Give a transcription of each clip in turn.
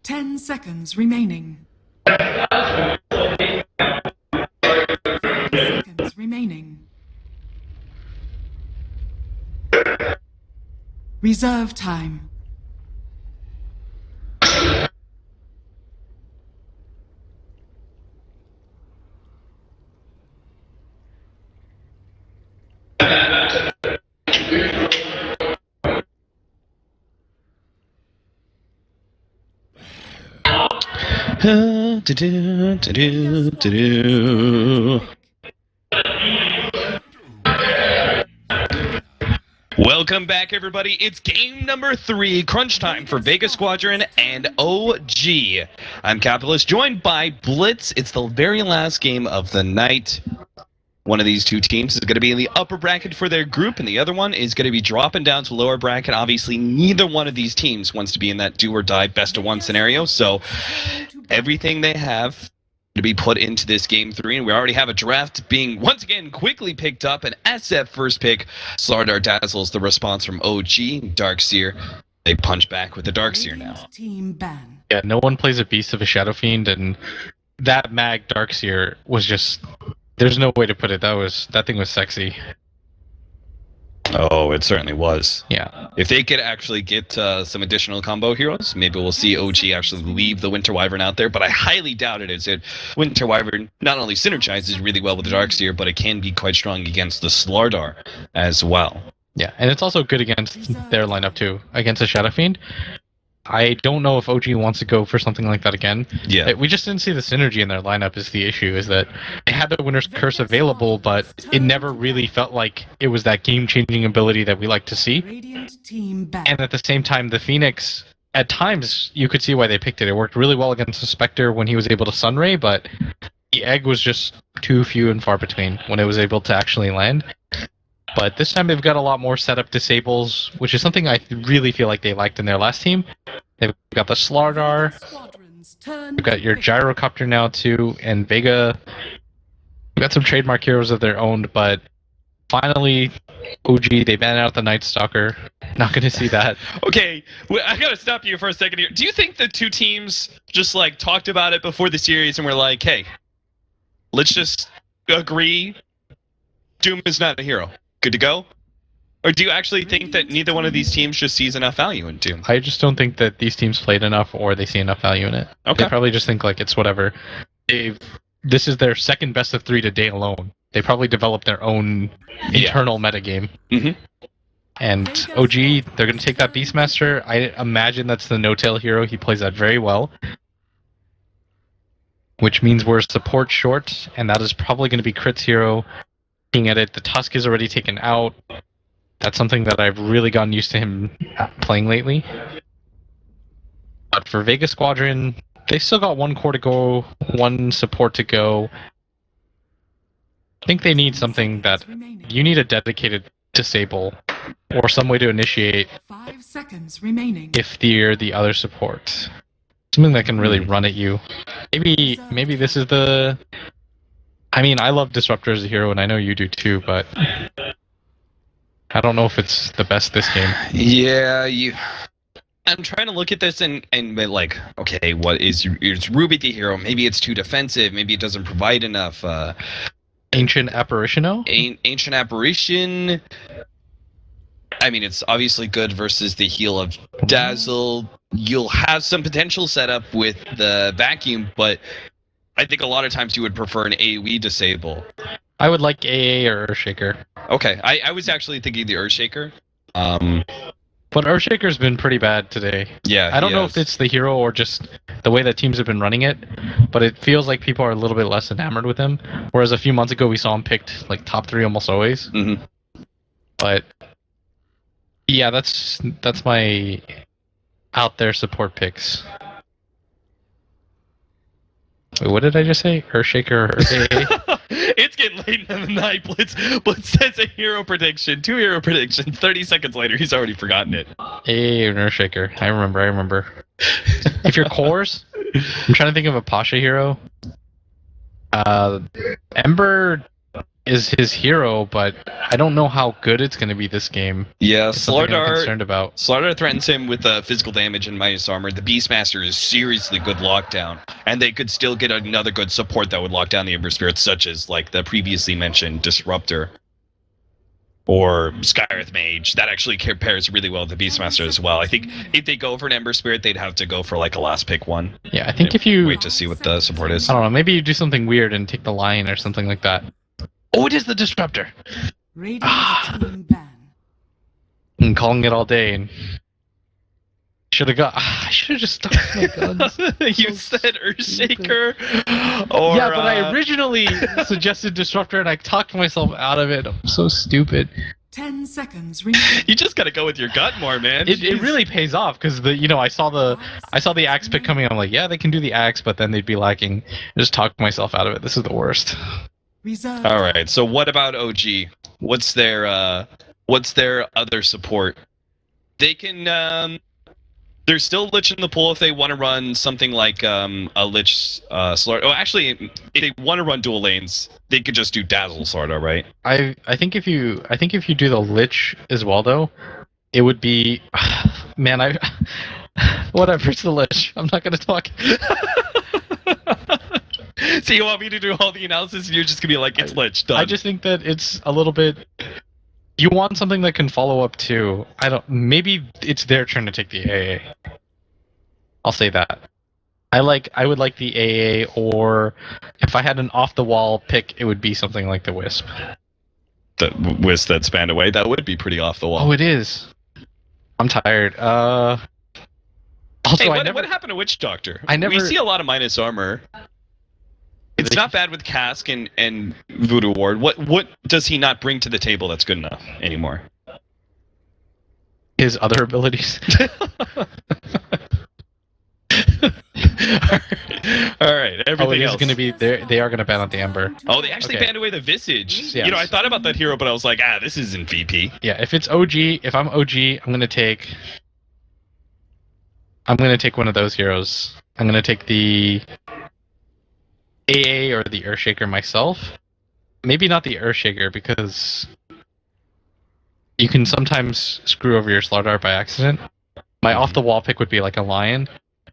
10 seconds remaining. 5 seconds remaining. Reserve time. Welcome back, everybody. It's game number 3, crunch time for Vega Squadron and OG. I'm Capitalist, joined by Blitz. It's the very last game of the night. One of these two teams is going to be in the upper bracket for their group, and the other one is going to be dropping down to lower bracket. Obviously, neither one of these teams wants to be in that do-or-die best-of-1 scenario, so everything they have to be put into this game 3, and we already have a draft being once again quickly picked up, and as that first pick, Slardar dazzles the response from OG. Darkseer, they punch back with the Darkseer now. Team ban. Yeah, no one plays a beast of a Shadow Fiend, and that mag Darkseer was just, there's no way to put it. That thing was sexy. Oh, it certainly was. Yeah. If they could actually get some additional combo heroes, maybe we'll see OG actually leave the Winter Wyvern out there, but I highly doubt it is. Winter Wyvern not only synergizes really well with the Darkseer, but it can be quite strong against the Slardar as well. Yeah, and it's also good against their lineup too, against a Shadow Fiend. I don't know if OG wants to go for something like that again. Yeah. We just didn't see the synergy in their lineup is the issue, is that they had the Winner's Curse available, but it never really felt like it was that game-changing ability that we like to see. Radiant team ban. And at the same time, the Phoenix, at times, you could see why they picked it. It worked really well against the Spectre when he was able to Sunray, but the Egg was just too few and far between when it was able to actually land. But this time they've got a lot more setup disables, which is something I really feel like they liked in their last team. They've got the Slardar, you've got your Gyrocopter now too, and Vega. We've got some trademark heroes of their own, but finally, OG, they banned out the Night Stalker. Not going to see that. Okay, I gotta stop you for a second here. Do you think the two teams just like talked about it before the series and were like, hey, let's just agree Doom is not a hero? Good to go? Or do you actually think that neither one of these teams just sees enough value in Doom? I just don't think that these teams played enough or they see enough value in it. Okay. They probably just think like it's whatever. This is their second best of 3 today alone. They probably developed their own internal metagame. Mm-hmm. And OG, they're going to take that Beastmaster. I imagine that's the no-tail hero. He plays that very well. Which means we're support short, and that is probably going to be Crit's hero. Looking at it, the Tusk is already taken out. That's something that I've really gotten used to him playing lately. But for Vega Squadron, they still got 1 core to go, 1 support to go. I think they need something that you need a dedicated disable or some way to initiate 5 seconds remaining. if you're the other support. Something that can really run at you. Maybe this is the... I mean, I love Disruptor as a hero, and I know you do too, but I don't know if it's the best this game. Yeah, I'm trying to look at this and be like, okay, what is Ruby the hero? Maybe it's too defensive. Maybe it doesn't provide enough. Ancient Apparition? Ancient Apparition. I mean, it's obviously good versus the heal of Dazzle. You'll have some potential setup with the Vacuum, but I think a lot of times you would prefer an AoE disable. I would like AA or Earthshaker. Okay, I was actually thinking the Earthshaker. But Earthshaker's been pretty bad today. Yeah, I don't know if it's the hero or just the way that teams have been running it, but it feels like people are a little bit less enamored with him. Whereas a few months ago we saw him picked like top 3 almost always. Mm-hmm. But yeah, that's my out there support picks. Wait, what did I just say? Earthshaker or AA? It's getting late in the night. Blitz says a hero prediction. 2 hero predictions. 30 seconds later, he's already forgotten it. AA or Earthshaker. I remember. If you're cores, I'm trying to think of a Pasha hero. Ember is his hero, but I don't know how good it's going to be this game. Yeah, It's something I'm Slardar concerned about. Slardar threatens him with physical damage and minus armor. The Beastmaster is seriously good lockdown, and they could still get another good support that would lock down the Ember Spirit, such as like the previously mentioned Disruptor or Skyreth Mage. That actually pairs really well with the Beastmaster as well. I think if they go for an Ember Spirit, they'd have to go for like a last pick one. Yeah, I think if you... Wait to see what the support is. I don't know, maybe you do something weird and take the Lion or something like that. Oh, it is the Disruptor! Radiant team ban. I'm calling it all day and... I should have just stuck with my guns. You said Earthshaker? Or, yeah, but I originally suggested Disruptor and I talked myself out of it. I'm so stupid. 10 seconds remaining. You just gotta go with your gut more, man. It really pays off because I saw the axe pick coming. I'm like, yeah, they can do the axe, but then they'd be lacking. I just talked myself out of it. This is the worst. Reserve. All right. So what about OG? What's their other support? They can they're still Lich in the pool if they want to run something like a Lich Slardar. Oh, actually, if they want to run dual lanes, they could just do Dazzle Slardar, right? I think if you do the Lich as well though, it would be man, whatever, it's the Lich. I'm not gonna talk. So you want me to do all the analysis and you're just gonna be like, it's Lich, done. I just think that it's a little bit... You want something that can follow up too. Maybe it's their turn to take the AA. I'll say that. I would like the AA, or if I had an off-the-wall pick, it would be something like the Wisp. The Wisp that spanned away, that would be pretty off the wall. Oh, it is. I'm tired. Also, hey, what happened to Witch Doctor? We see a lot of minus armor. It's not bad with Cask and Voodoo Ward. What does he not bring to the table that's good enough anymore? His other abilities. All right, everything else. Going to be they are going to ban out the Ember. Oh, they actually banned away the Visage. Yes. I thought about that hero, but I was like, this isn't VP. Yeah, if it's OG, if I'm OG, I'm going to take one of those heroes. I'm going to take the AA or the Earthshaker myself. Maybe not the Earthshaker because you can sometimes screw over your Slardar by accident. My off-the-wall pick would be like a Lion.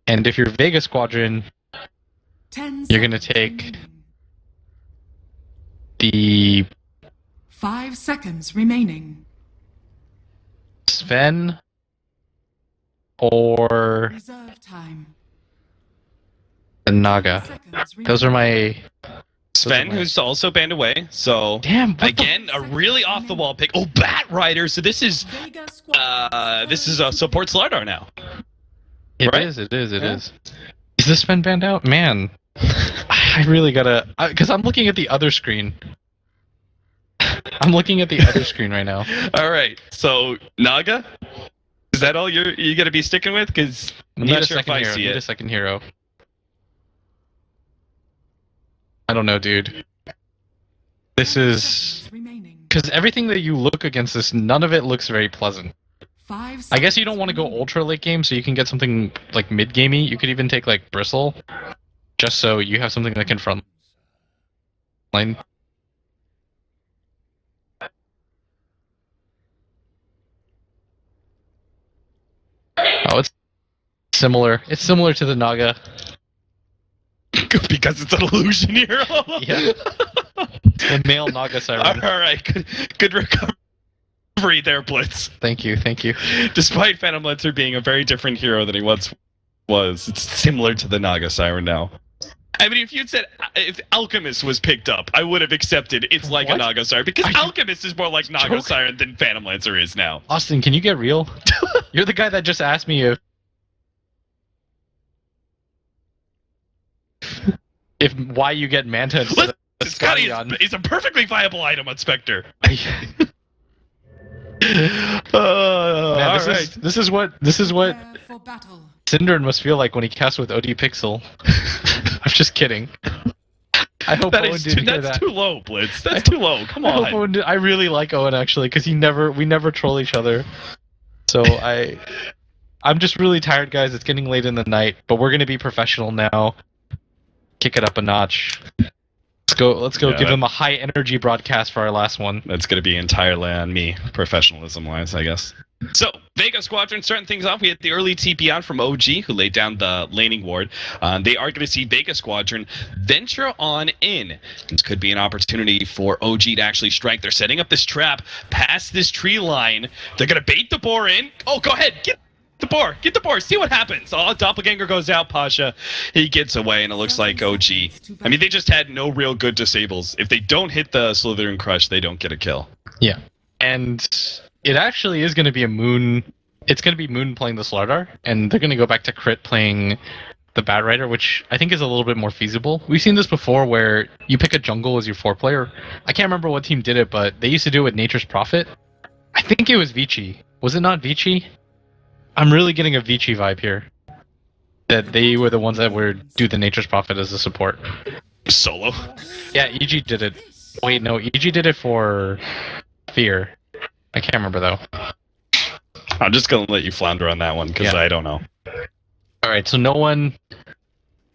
And if you're Vega Squadron, you're going to take the... 5 seconds remaining. Sven or Reserve time. the Naga. Those are my... Sven, who's also banned away, so... Damn, again, a really off-the-wall pick. Oh, Bat Rider! So this is a support Slardar now. It is. Is this Sven banned out? Man, I really gotta... Because I'm looking at the other screen. I'm looking at the other screen right now. Alright, so Naga? Is that all you gotta be sticking with? Because I'm not sure if I see it. Need a second hero. I don't know, dude. This is... Because everything that you look against this, none of it looks very pleasant. I guess you don't want to go ultra late game, so you can get something like mid-gamey. You could even take like Bristle, just so you have something that can front line. Oh, it's similar. It's similar to the Naga. Because it's an illusion hero. Yeah. The male Naga Siren. Alright, good recovery there, Blitz. Thank you. Despite Phantom Lancer being a very different hero than he once was, it's similar to the Naga Siren now. I mean, if Alchemist was picked up, I would have accepted it's like a Naga Siren, because Alchemist is more like Naga Siren than Phantom Lancer is now. Austin, can you get real? You're the guy that just asked me if why you get Manta instead of Scotty is a perfectly viable item on Spectre. Man, this is what Syndron must feel like when he casts with OD Pixel. I'm just kidding. I hope Owen didn't hear that. That's too low, Blitz. That's too low. Come on. I really like Owen actually, because we never troll each other. So I'm just really tired, guys. It's getting late in the night, but we're gonna be professional now. Kick it up a notch. go Yeah, give them a high energy broadcast for our last one. That's going to be entirely on me, professionalism-wise, I guess. So, Vega Squadron starting things off. We had the early TP out from OG, who laid down the laning ward. They are going to see Vega Squadron venture on in. This could be an opportunity for OG to actually strike. They're setting up this trap past this tree line. They're going to bait the boar in. Oh, go ahead. Get the boar, see what happens. Oh, Doppelganger goes out, Pasha. He gets away, and it looks like OG. I mean, they just had no real good disables. If they don't hit the Slither and Crush, they don't get a kill. Yeah. And it actually is going to be a Moon. It's going to be Moon playing the Slardar, and they're going to go back to Crit playing the Bat Rider, which I think is a little bit more feasible. We've seen this before where you pick a jungle as your 4-player. I can't remember what team did it, but they used to do it with Nature's Prophet. I think it was Vici. Was it not Vici? I'm really getting a Vici vibe here. That they were the ones that would do the Nature's Prophet as a support. Solo? Yeah, EG did it. Wait, no, EG did it for Fear. I can't remember though. I'm just going to let you flounder on that one, because I don't know. Alright, so no one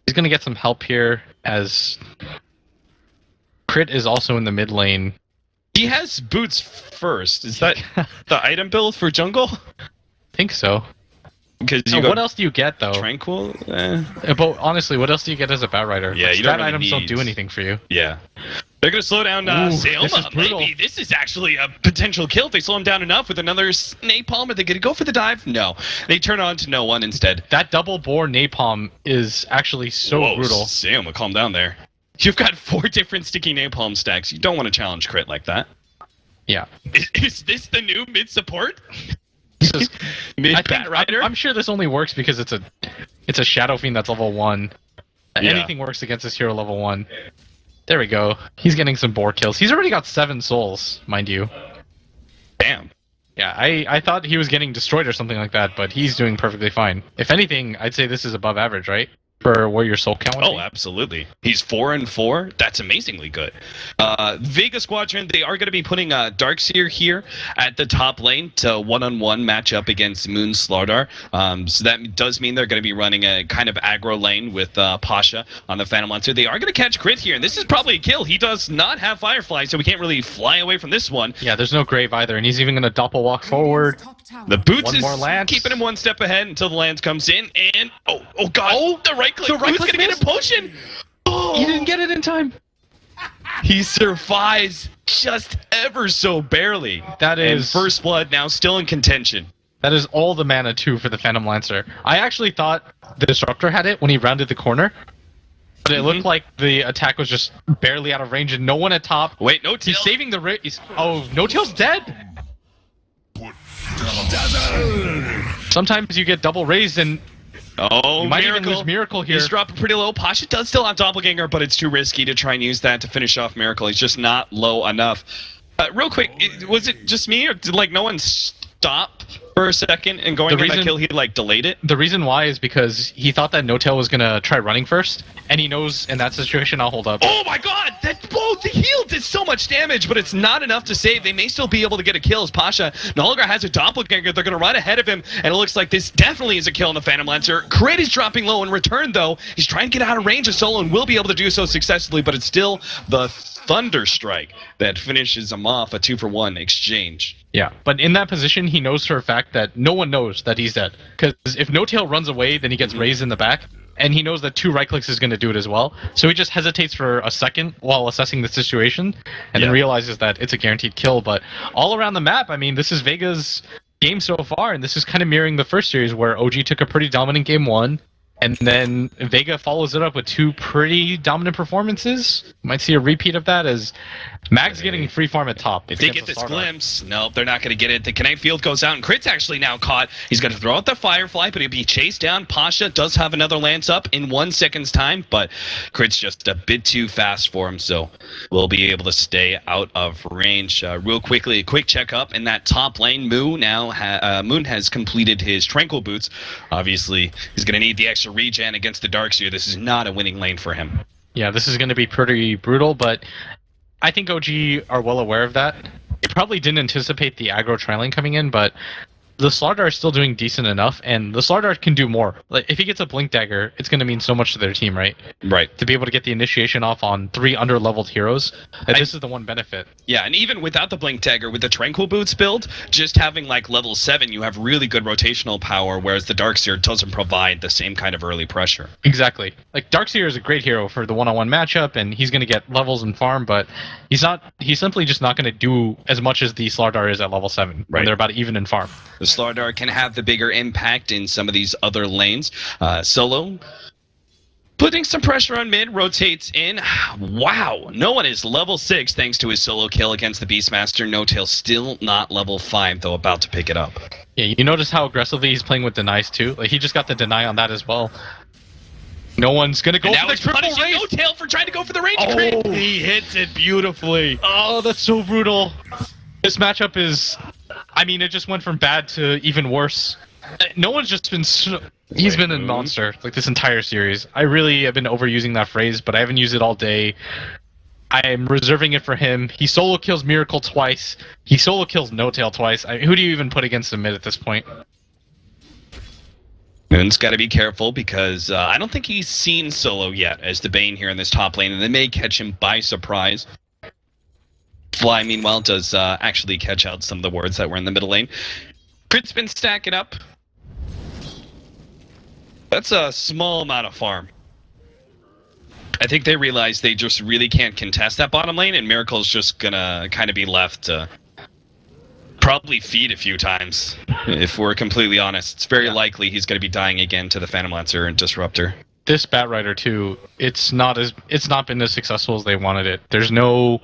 is going to get some help here, as Crit is also in the mid lane. He has boots first. Is that the item build for jungle? I think so. Because So what else do you get though? Tranquil? But honestly, what else do you get as a Bat Rider? Yeah, Like, you don't stat really items don't need- do anything for you. Yeah. They're going to slow down Ooh, this is Seoma. brutal. Maybe this is actually a potential kill if they slow him down enough with another napalm. Are they going to go for the dive? No. They turn on to no one instead. That double bore napalm is actually so Whoa, brutal. Seoma, calm down there. You've got 4 different sticky napalm stacks. You don't want to challenge Crit like that. Yeah. Is this the new mid support? This is, Mid I Bat think, Rider? I'm sure this only works because it's a Shadow Fiend that's level 1. Yeah. Anything works against this hero level 1. There we go. He's getting some boar kills. He's already got 7 souls, mind you. Damn. Yeah, I thought he was getting destroyed or something like that, but he's doing perfectly fine. If anything, I'd say this is above average, right? For where your soul count would Oh, be. absolutely. He's 4-4. That's amazingly good. Vega Squadron, they are going to be putting Darkseer here at the top lane to one-on-one match up against Moon Slardar. So that does mean they're going to be running a kind of aggro lane with Pasha on the Phantom Lancer. They are going to catch Crit here, and this is probably a kill. He does not have Firefly, so we can't really fly away from this one. Yeah, there's no grave either, and he's even going to doppel walk forward. The boots One is more lance. keeping him one step ahead until the lance comes in, and oh god, the right click. The right Who's click gonna get a missed. potion? Oh, He didn't get it in time. he survives just ever so barely. That And is First Blood now still in contention. That is all the mana too for the Phantom Lancer. I actually thought the Disruptor had it when he rounded the corner, but it looked like the attack was just barely out of range and no one at top. Wait, no tail. He's saving the race. Oh, No Tail's dead. Sometimes you get double raised and Oh, you might Miracle. even lose Miracle here. He's dropping pretty low. Pasha does still have Doppelganger, but it's too risky to try and use that to finish off Miracle. He's just not low enough. Real quick, was it just me, or did no one stop for a second and going The in that reason- kill, he delayed it? The reason why is because he thought that No Tail was gonna try running first, and he knows in that situation I'll hold up. Oh my god! The heal did so much damage, but it's not enough to save. They may still be able to get a kill as Pasha no longer has a Doppelganger. They're going to run ahead of him, and it looks like this definitely is a kill on the Phantom Lancer. Crit is dropping low in return, though. He's trying to get out of range of Solo and will be able to do so successfully, but it's still the Thunder Strike that finishes him off, a 2-for-1 exchange. Yeah, but in that position, he knows for a fact that no one knows that he's dead. Because if No Tail runs away, then he gets raised in the back, and he knows that 2 right clicks is going to do it as well. So he just hesitates for a second while assessing the situation, and then realizes that it's a guaranteed kill. But all around the map, I mean, this is Vega's game so far, and this is kind of mirroring the first series where OG took a pretty dominant game 1, and then Vega follows it up with 2 pretty dominant performances. Might see a repeat of that as Mag's getting free farm at top. If they get against this the Slardar. glimpse, nope, they're not going to get it. The Kinetic Field goes out, and Crit's actually now caught. He's going to throw out the Firefly, but he'll be chased down. Pasha does have another lance up in 1 second's time, but Crit's just a bit too fast for him, so we'll be able to stay out of range. Real quickly, a quick checkup in that top lane. Moon has completed his Tranquil Boots. Obviously, he's going to need the extra regen against the Darkseer. This is not a winning lane for him. Yeah, this is going to be pretty brutal, but I think OG are well aware of that. They probably didn't anticipate the aggro tri lane coming in, but the Slardar is still doing decent enough, and the Slardar can do more. Like, if he gets a Blink Dagger, it's going to mean so much to their team, right? Right. To be able to get the initiation off on 3 under-leveled heroes, this is the one benefit. Yeah, and even without the Blink Dagger, with the Tranquil Boots build, just having like level 7, you have really good rotational power, whereas the Darkseer doesn't provide the same kind of early pressure. Exactly. Like, Darkseer is a great hero for the one-on-one matchup, and he's going to get levels and farm, but he's simply just not going to do as much as the Slardar is at level 7, when they're about even in farm. The Slardar can have the bigger impact in some of these other lanes. Solo putting some pressure on mid, rotates in. Wow, no one is level 6 thanks to his solo kill against the Beastmaster. No Tail still not level 5, though about to pick it up. Yeah, you notice how aggressively he's playing with denies too? Like, he just got the deny on that as well. No one's gonna go for the triple race. No Tail for trying to go for the range crit. crit. He hits it beautifully. Oh, that's so brutal. This matchup is... I mean, it just went from bad to even worse. No one's just been... He's been a monster, like, this entire series. I really have been overusing that phrase, but I haven't used it all day. I am reserving it for him. He solo kills Miracle twice. He solo kills No Tail twice. Who do you even put against the mid at this point? Moon's got to be careful because I don't think he's seen Solo yet as the Bane here in this top lane, and they may catch him by surprise. Fly, meanwhile, does actually catch out some of the wards that were in the middle lane. Crit's been stacking up. That's a small amount of farm. I think they realize they just really can't contest that bottom lane, and Miracle's just gonna kind of be left to probably feed a few times, if we're completely honest. It's very likely he's gonna be dying again to the Phantom Lancer and Disruptor. This Bat Rider too, it's not been as successful as they wanted it. There's no...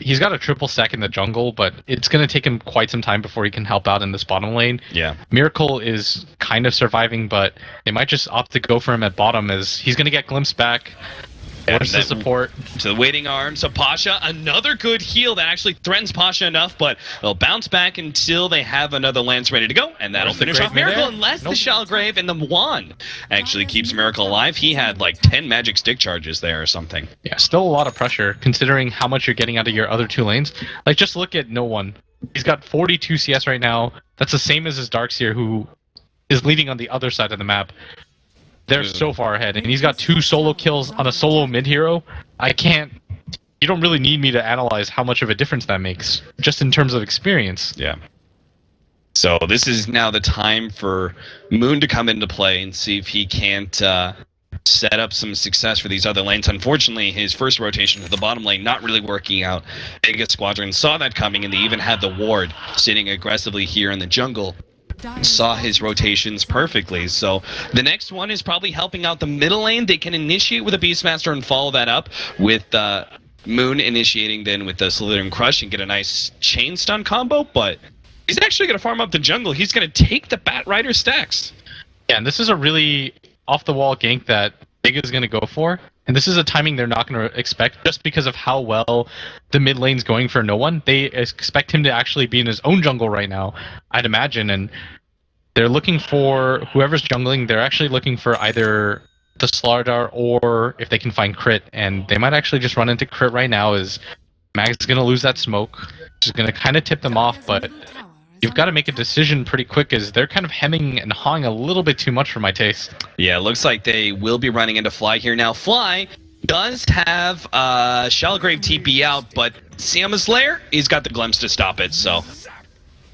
He's got a triple stack in the jungle, but it's going to take him quite some time before he can help out in this bottom lane. Yeah. Miracle is kind of surviving, but they might just opt to go for him at bottom, as he's going to get Glimpse back. Where's the support? To the waiting arms of Pasha. Another good heal that actually threatens Pasha enough, but they'll bounce back until they have another lance ready to go, and that'll finish off Miracle, unless the Shalgrave and the Wand actually keeps Miracle alive. He had like 10 magic stick charges there or something. Yeah, still a lot of pressure, considering how much you're getting out of your other 2 lanes. Like, just look at No One. He's got 42 CS right now. That's the same as his Darkseer, who is leading on the other side of the map. They're so far ahead, and he's got 2 solo kills on a solo mid hero. You don't really need me to analyze how much of a difference that makes, just in terms of experience. Yeah. So this is now the time for Moon to come into play and see if he can't set up some success for these other lanes. Unfortunately, his first rotation to the bottom lane not really working out. Vega Squadron saw that coming, and they even had the ward sitting aggressively here in the jungle. Saw his rotations perfectly. So the next one is probably helping out the middle lane. They can initiate with a Beastmaster and follow that up with Moon initiating then with the Slither and Crush and get a nice chain stun combo, but he's actually going to farm up the jungle. He's going to take the Bat Rider stacks. Yeah, and this is a really off-the-wall gank that Vega is going to go for. And this is a timing they're not going to expect just because of how well the mid lane's going for No One. They expect him to actually be in his own jungle right now, I'd imagine. And they're looking for whoever's jungling, they're actually looking for either the Slardar or if they can find Crit. And they might actually just run into Crit right now, as Mag's going to lose that smoke, which is going to kind of tip them off. But you've got to make a decision pretty quick, as they're kind of hemming and hawing a little bit too much for my taste. Yeah, it looks like they will be running into Fly here. Now, Fly does have Shalgrave TP out, but Siama's Lair, he's got the glimpse to stop it, so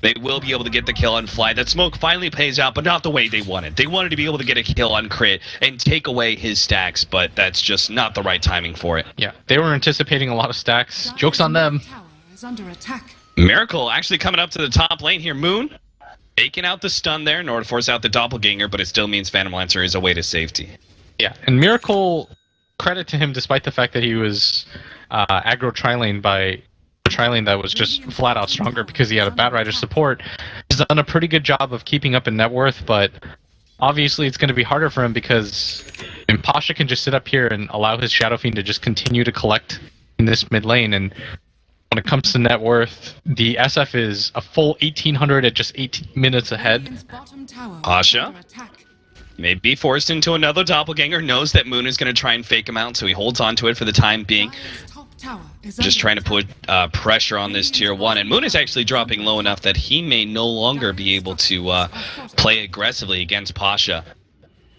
they will be able to get the kill on Fly. That smoke finally pays out, but not the way they wanted. They wanted to be able to get a kill on Crit and take away his stacks, but that's just not the right timing for it. Yeah, they were anticipating a lot of stacks. Joke's on them. Tower is under attack. Miracle actually coming up to the top lane here. Moon taking out the stun there in order to force out the Doppelganger, but it still means Phantom Lancer is a way to safety. Yeah, and Miracle, credit to him, despite the fact that he was aggro tri-lane by a tri-lane that was just flat out stronger because he had a Bat Rider support, he's done a pretty good job of keeping up in net worth, but obviously it's going to be harder for him because Pasha can just sit up here and allow his Shadow Fiend to just continue to collect in this mid lane. And when it comes to net worth, the SF is a full 1,800 at just 18 minutes ahead. Pasha may be forced into another Doppelganger, knows that Moon is going to try and fake him out, so he holds on to it for the time being. Tower is Just under trying to put pressure on this tier 1, and Moon is actually dropping low enough that he may no longer be able to play aggressively against Pasha.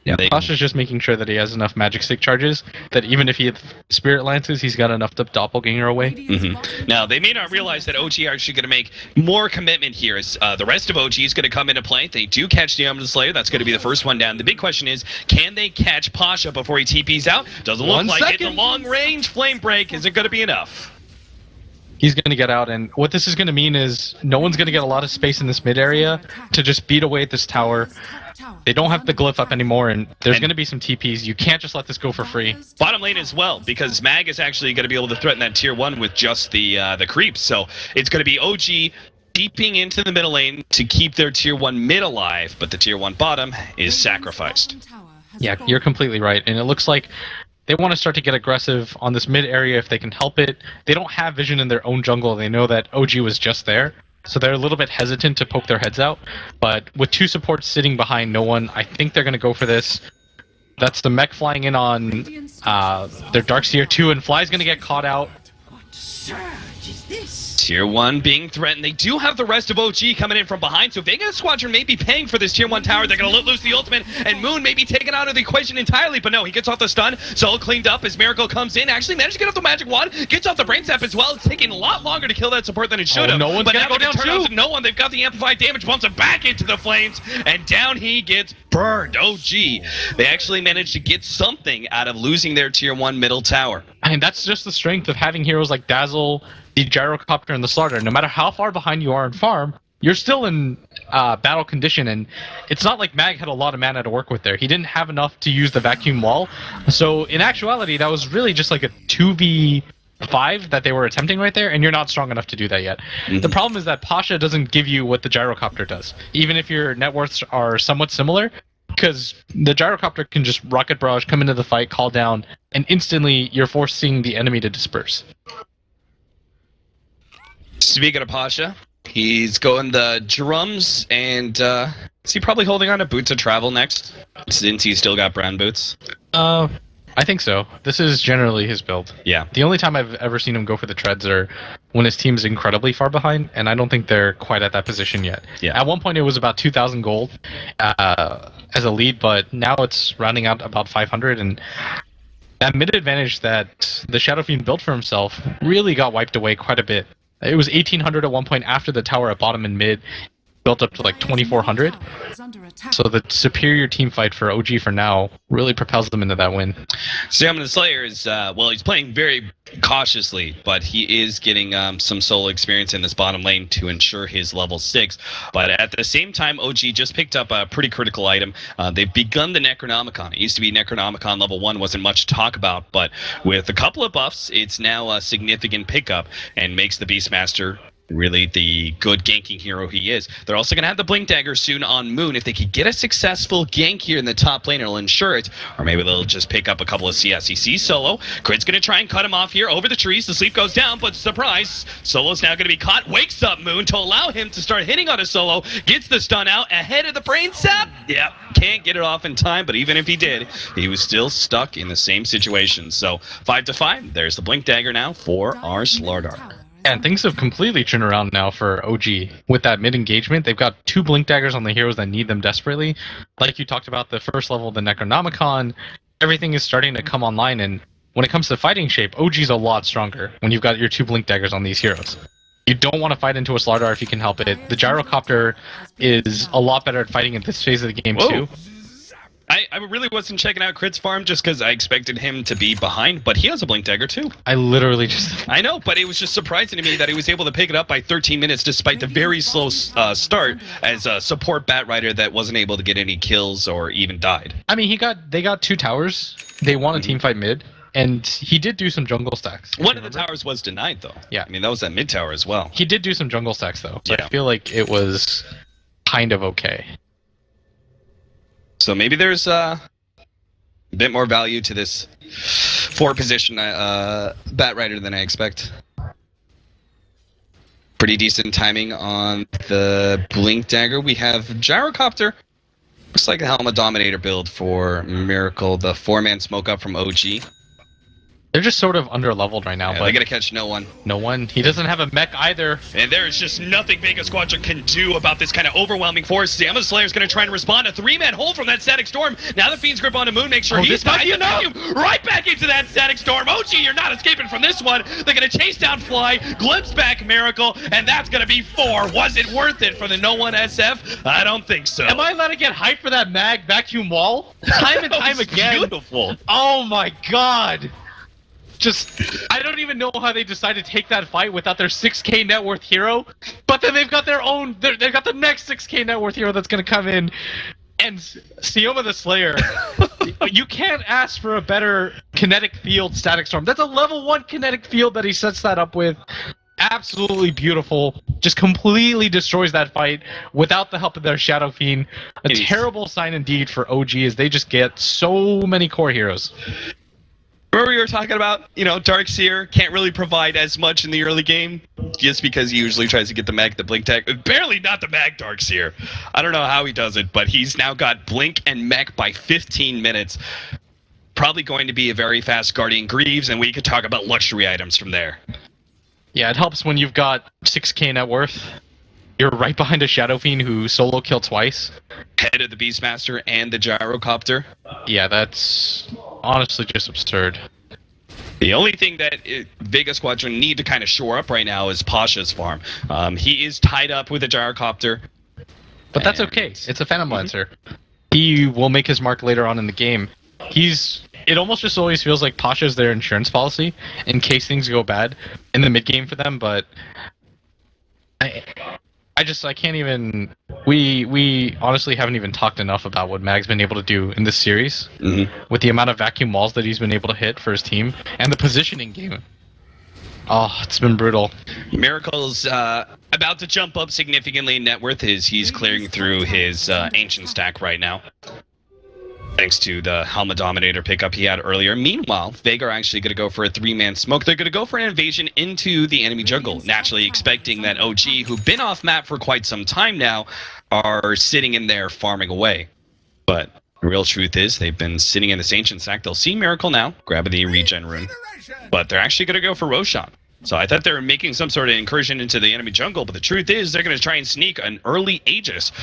Yeah, They- Pasha's just making sure that he has enough magic stick charges, that even if he had spirit lances, he's got enough to doppelganger away. Now, they may not realize that OG are actually going to make more commitment here as the rest of OG is going to come into play. They do catch the Omni Slayer. That's going to be the first one down. The big question is, can they catch Pasha before he TPs out? Doesn't look 1 like it. second. The long-range flame break isn't going to be enough. He's going to get out, and what this is going to mean is no one's going to get a lot of space in this mid area to just beat away at this tower. They don't have the glyph up anymore, and there's going to be some TPs. You can't just let this go for free. Bottom lane as well, because Mag is actually going to be able to threaten that tier 1 with just the creeps. So it's going to be OG deeping into the middle lane to keep their tier 1 mid alive, but the tier 1 bottom is sacrificed. Yeah, you're completely right, and it looks like they want to start to get aggressive on this mid area if they can help it. They don't have vision in their own jungle. They know that OG was just there, so they're a little bit hesitant to poke their heads out. But with 2 supports sitting behind no one, I think they're going to go for this. That's the mech flying in on their Darkseer 2, and Fly's going to get caught out. Tier 1 being threatened. They do have the rest of OG coming in from behind, so Vega Squadron may be paying for this tier 1 tower. They're going to let loose the ultimate, and Moon may be taken out of the equation entirely, but no, he gets off the stun. Solo cleaned up as Miracle comes in, actually managed to get off the magic wand, gets off the brain sap as well. It's taking a lot longer to kill that support than it should have. No one's but gonna now go they're down turn out too. to no one. They've got the amplified damage, bumps him back into the flames, and down he gets burned. OG. They actually managed to get something out of losing their tier 1 middle tower. I mean, that's just the strength of having heroes like Dazzle, the Gyrocopter, and the Slaughter. No matter how far behind you are in farm, you're still in battle condition, and it's not like Mag had a lot of mana to work with there. He didn't have enough to use the vacuum wall. So in actuality, that was really just like a 2v5 that they were attempting right there, and you're not strong enough to do that yet. The problem is that Pasha doesn't give you what the Gyrocopter does, even if your net worths are somewhat similar, because the Gyrocopter can just rocket barrage, come into the fight, call down, and instantly you're forcing the enemy to disperse. Speaking of Pasha, he's going the drums, and is he probably holding on to Boots of Travel next, since he's still got brown boots? I think so. This is generally his build. Yeah. The only time I've ever seen him go for the treads are when his team's incredibly far behind, and I don't think they're quite at that position yet. Yeah. At one point, it was about 2,000 gold as a lead, but now it's rounding out about 500, and that mid advantage that the Shadow Fiend built for himself really got wiped away quite a bit. It was 1,800 at one point after the tower at bottom and mid built up to like 2,400. So the superior team fight for OG for now really propels them into that win. Sam the Slayer is, well, he's playing very cautiously, but he is getting some solo experience in this bottom lane to ensure his level 6. But at the same time, OG just picked up a pretty critical item. They've begun the Necronomicon. It used to be Necronomicon level 1, wasn't much to talk about, but with a couple of buffs, it's now a significant pickup and makes the Beastmaster really the good ganking hero he is. They're also going to have the Blink Dagger soon on Moon. If they could get a successful gank here in the top lane, it'll ensure it. Or maybe they'll just pick up a couple of CSEC solo. Crit's going to try and cut him off here over the trees. The sleep goes down, but surprise, Solo's now going to be caught. Wakes up Moon to allow him to start hitting on a Solo. Gets the stun out ahead of the brain sap. Yep, can't get it off in time, but even if he did, he was still stuck in the same situation. So 5-5. There's the Blink Dagger now for our Slardar. And things have completely turned around now for OG. With that mid-engagement, they've got 2 Blink Daggers on the heroes that need them desperately. Like you talked about, the first level of the Necronomicon, everything is starting to come online, and when it comes to fighting shape, OG's a lot stronger when you've got your 2 Blink Daggers on these heroes. You don't want to fight into a Slardar if you can help it. The Gyrocopter is a lot better at fighting at this phase of the game, too. I really wasn't checking out Crit's farm just because I expected him to be behind, but he has a Blink Dagger too. I literally just... I know, but it was just surprising to me that he was able to pick it up by 13 minutes despite the very slow start as a support Batrider that wasn't able to get any kills or even died. I mean, they got 2 towers. They won a team fight mid, and he did do some jungle stacks. One of the towers was denied though. Yeah. I mean, that was that mid tower as well. He did do some jungle stacks though, so Yeah. I feel like it was kind of okay. So maybe there's a bit more value to this 4-position Batrider than I expect. Pretty decent timing on the Blink Dagger. We have Gyrocopter. Looks like a Helmet Dominator build for Miracle. The 4-man smoke up from OG. They're just sort of under-leveled right now, Yeah, but they're gonna catch no one. no one. He doesn't have a mech either. And there is just nothing Vega Squadron can do about this kind of overwhelming force. Zama Slayer's going to try and respond. A three-man hold from that static storm. Now the Fiend's grip onto Moon makes sure he's this might be enough. right back into that static storm. OG, you're not escaping from this one. They're going to chase down Fly, glimpse back Miracle, and that's going to be 4. Was it worth it for the No One SF? I don't think so. Am I allowed to get hyped for that mag vacuum wall? Time and time again. Beautiful. Oh my god. Just, I don't even know how they decided to take that fight without their 6k net worth hero, but then they've got their own, they've got the next 6k net worth hero that's gonna come in, and Sioma the Slayer, you can't ask for a better kinetic field static storm. That's a level 1 kinetic field that he sets that up with. Absolutely beautiful. Just completely destroys that fight without the help of their Shadow Fiend. A terrible sign indeed for OG as they just get so many core heroes. Remember we were talking about, Darkseer can't really provide as much in the early game just because he usually tries to get the mag, the blink tech. Barely not the mag Darkseer. I don't know how he does it, but he's now got blink and mech by 15 minutes. Probably going to be a very fast Guardian Greaves, and we could talk about luxury items from there. Yeah, it helps when you've got 6k net worth. You're right behind a Shadow Fiend who solo killed twice. Head of the Beastmaster and the Gyrocopter. Yeah, that's honestly just absurd. The only thing that Vega Squadron need to kind of shore up right now is Pasha's farm. He is tied up with a Gyrocopter. But that's okay. It's a Phantom Lancer. He will make his mark later on in the game. It almost just always feels like Pasha's their insurance policy in case things go bad in the mid game for them, but I can't even. We honestly haven't even talked enough about what Mag's been able to do in this series with the amount of vacuum walls that he's been able to hit for his team and the positioning game. Oh, it's been brutal. Miracle's about to jump up significantly in net worth. He's clearing through his ancient stack right now, thanks to the Helma Dominator pickup he had earlier. Meanwhile, Vega are actually going to go for a 3-man smoke. They're going to go for an invasion into the enemy jungle, naturally expecting that OG, who've been off map for quite some time now, are sitting in there farming away. But the real truth is they've been sitting in this ancient stack. They'll see Miracle now, grab the regen rune, but they're actually going to go for Roshan. So I thought they were making some sort of incursion into the enemy jungle, but the truth is they're going to try and sneak an early Aegis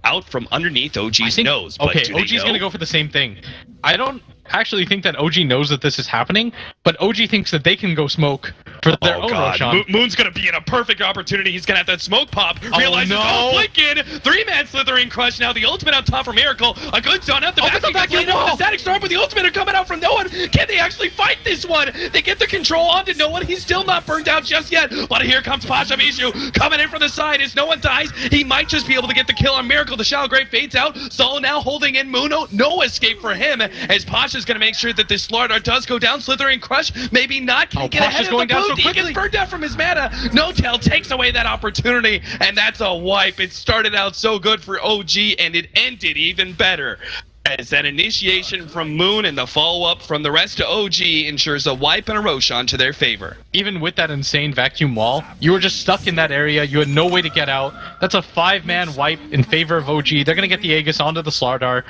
out from underneath OG's nose. But okay, OG's going to go for the same thing. I don't actually think that OG knows that this is happening, but OG thinks that they can go smoke for their own Roshan. Moon's going to be in a perfect opportunity. He's going to have that smoke pop. Realizes, blink in. 3-man slithering crush. Now the ultimate on top for Miracle. A good stun out the back. The static storm, but the ultimate are coming out from no one. Can they actually fight this one? They get the control onto no one. He's still not burned out just yet. But here comes Pasha Mishu coming in from the side. As no one dies, he might just be able to get the kill on Miracle. The Shallow Grave fades out. Solo now holding in Muno. No escape for him as Pasha's going to make sure that this Slardar does go down. Slithering crush, maybe not. Can he get ahead of the boot? He gets burned out from his mana. No-Tail takes away that opportunity, and that's a wipe. It started out so good for OG, and it ended even better, as that initiation from Moon and the follow-up from the rest of OG ensures a wipe and a Roshan to their favor. Even with that insane vacuum wall, you were just stuck in that area. You had no way to get out. That's a 5-man wipe in favor of OG. They're going to get the Aegis onto the Slardar.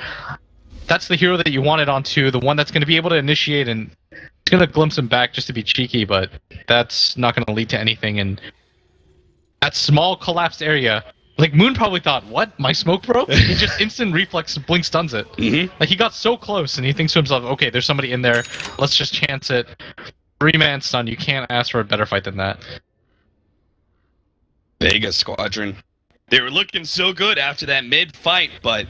That's the hero that you wanted onto, the one that's going to be able to initiate, and it's going to glimpse him back just to be cheeky, but that's not going to lead to anything. And that small collapsed area, like Moon probably thought, what? My smoke broke? He just instant reflex blink stuns it. Like he got so close and he thinks to himself, okay, there's somebody in there. Let's just chance it. 3-man stun. You can't ask for a better fight than that. Vega Squadron. They were looking so good after that mid-fight, but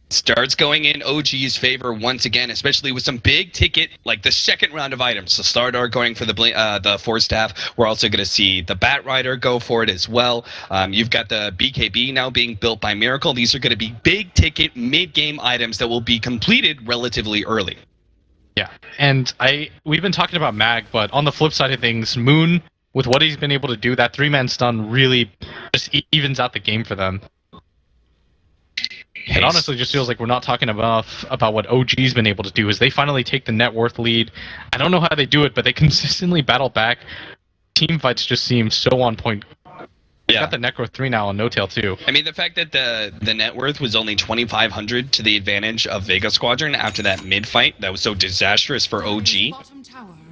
starts going in OG's favor once again, especially with some big ticket, like the second round of items. So Stardar going for the Force Staff. We're also going to see the Bat Rider go for it as well. You've got the BKB now being built by Miracle. These are going to be big ticket mid-game items that will be completed relatively early. Yeah, and we've been talking about Mag, but on the flip side of things, Moon, with what he's been able to do, that 3-man stun really just evens out the game for them. It honestly just feels like we're not talking enough about what OG's been able to do, is they finally take the net worth lead. I don't know how they do it, but they consistently battle back. Team fights just seem so on point. Yeah. Got the net worth 3 now on No-Tail too. I mean, the fact that the net worth was only 2,500 to the advantage of Vega Squadron after that mid-fight, that was so disastrous for OG.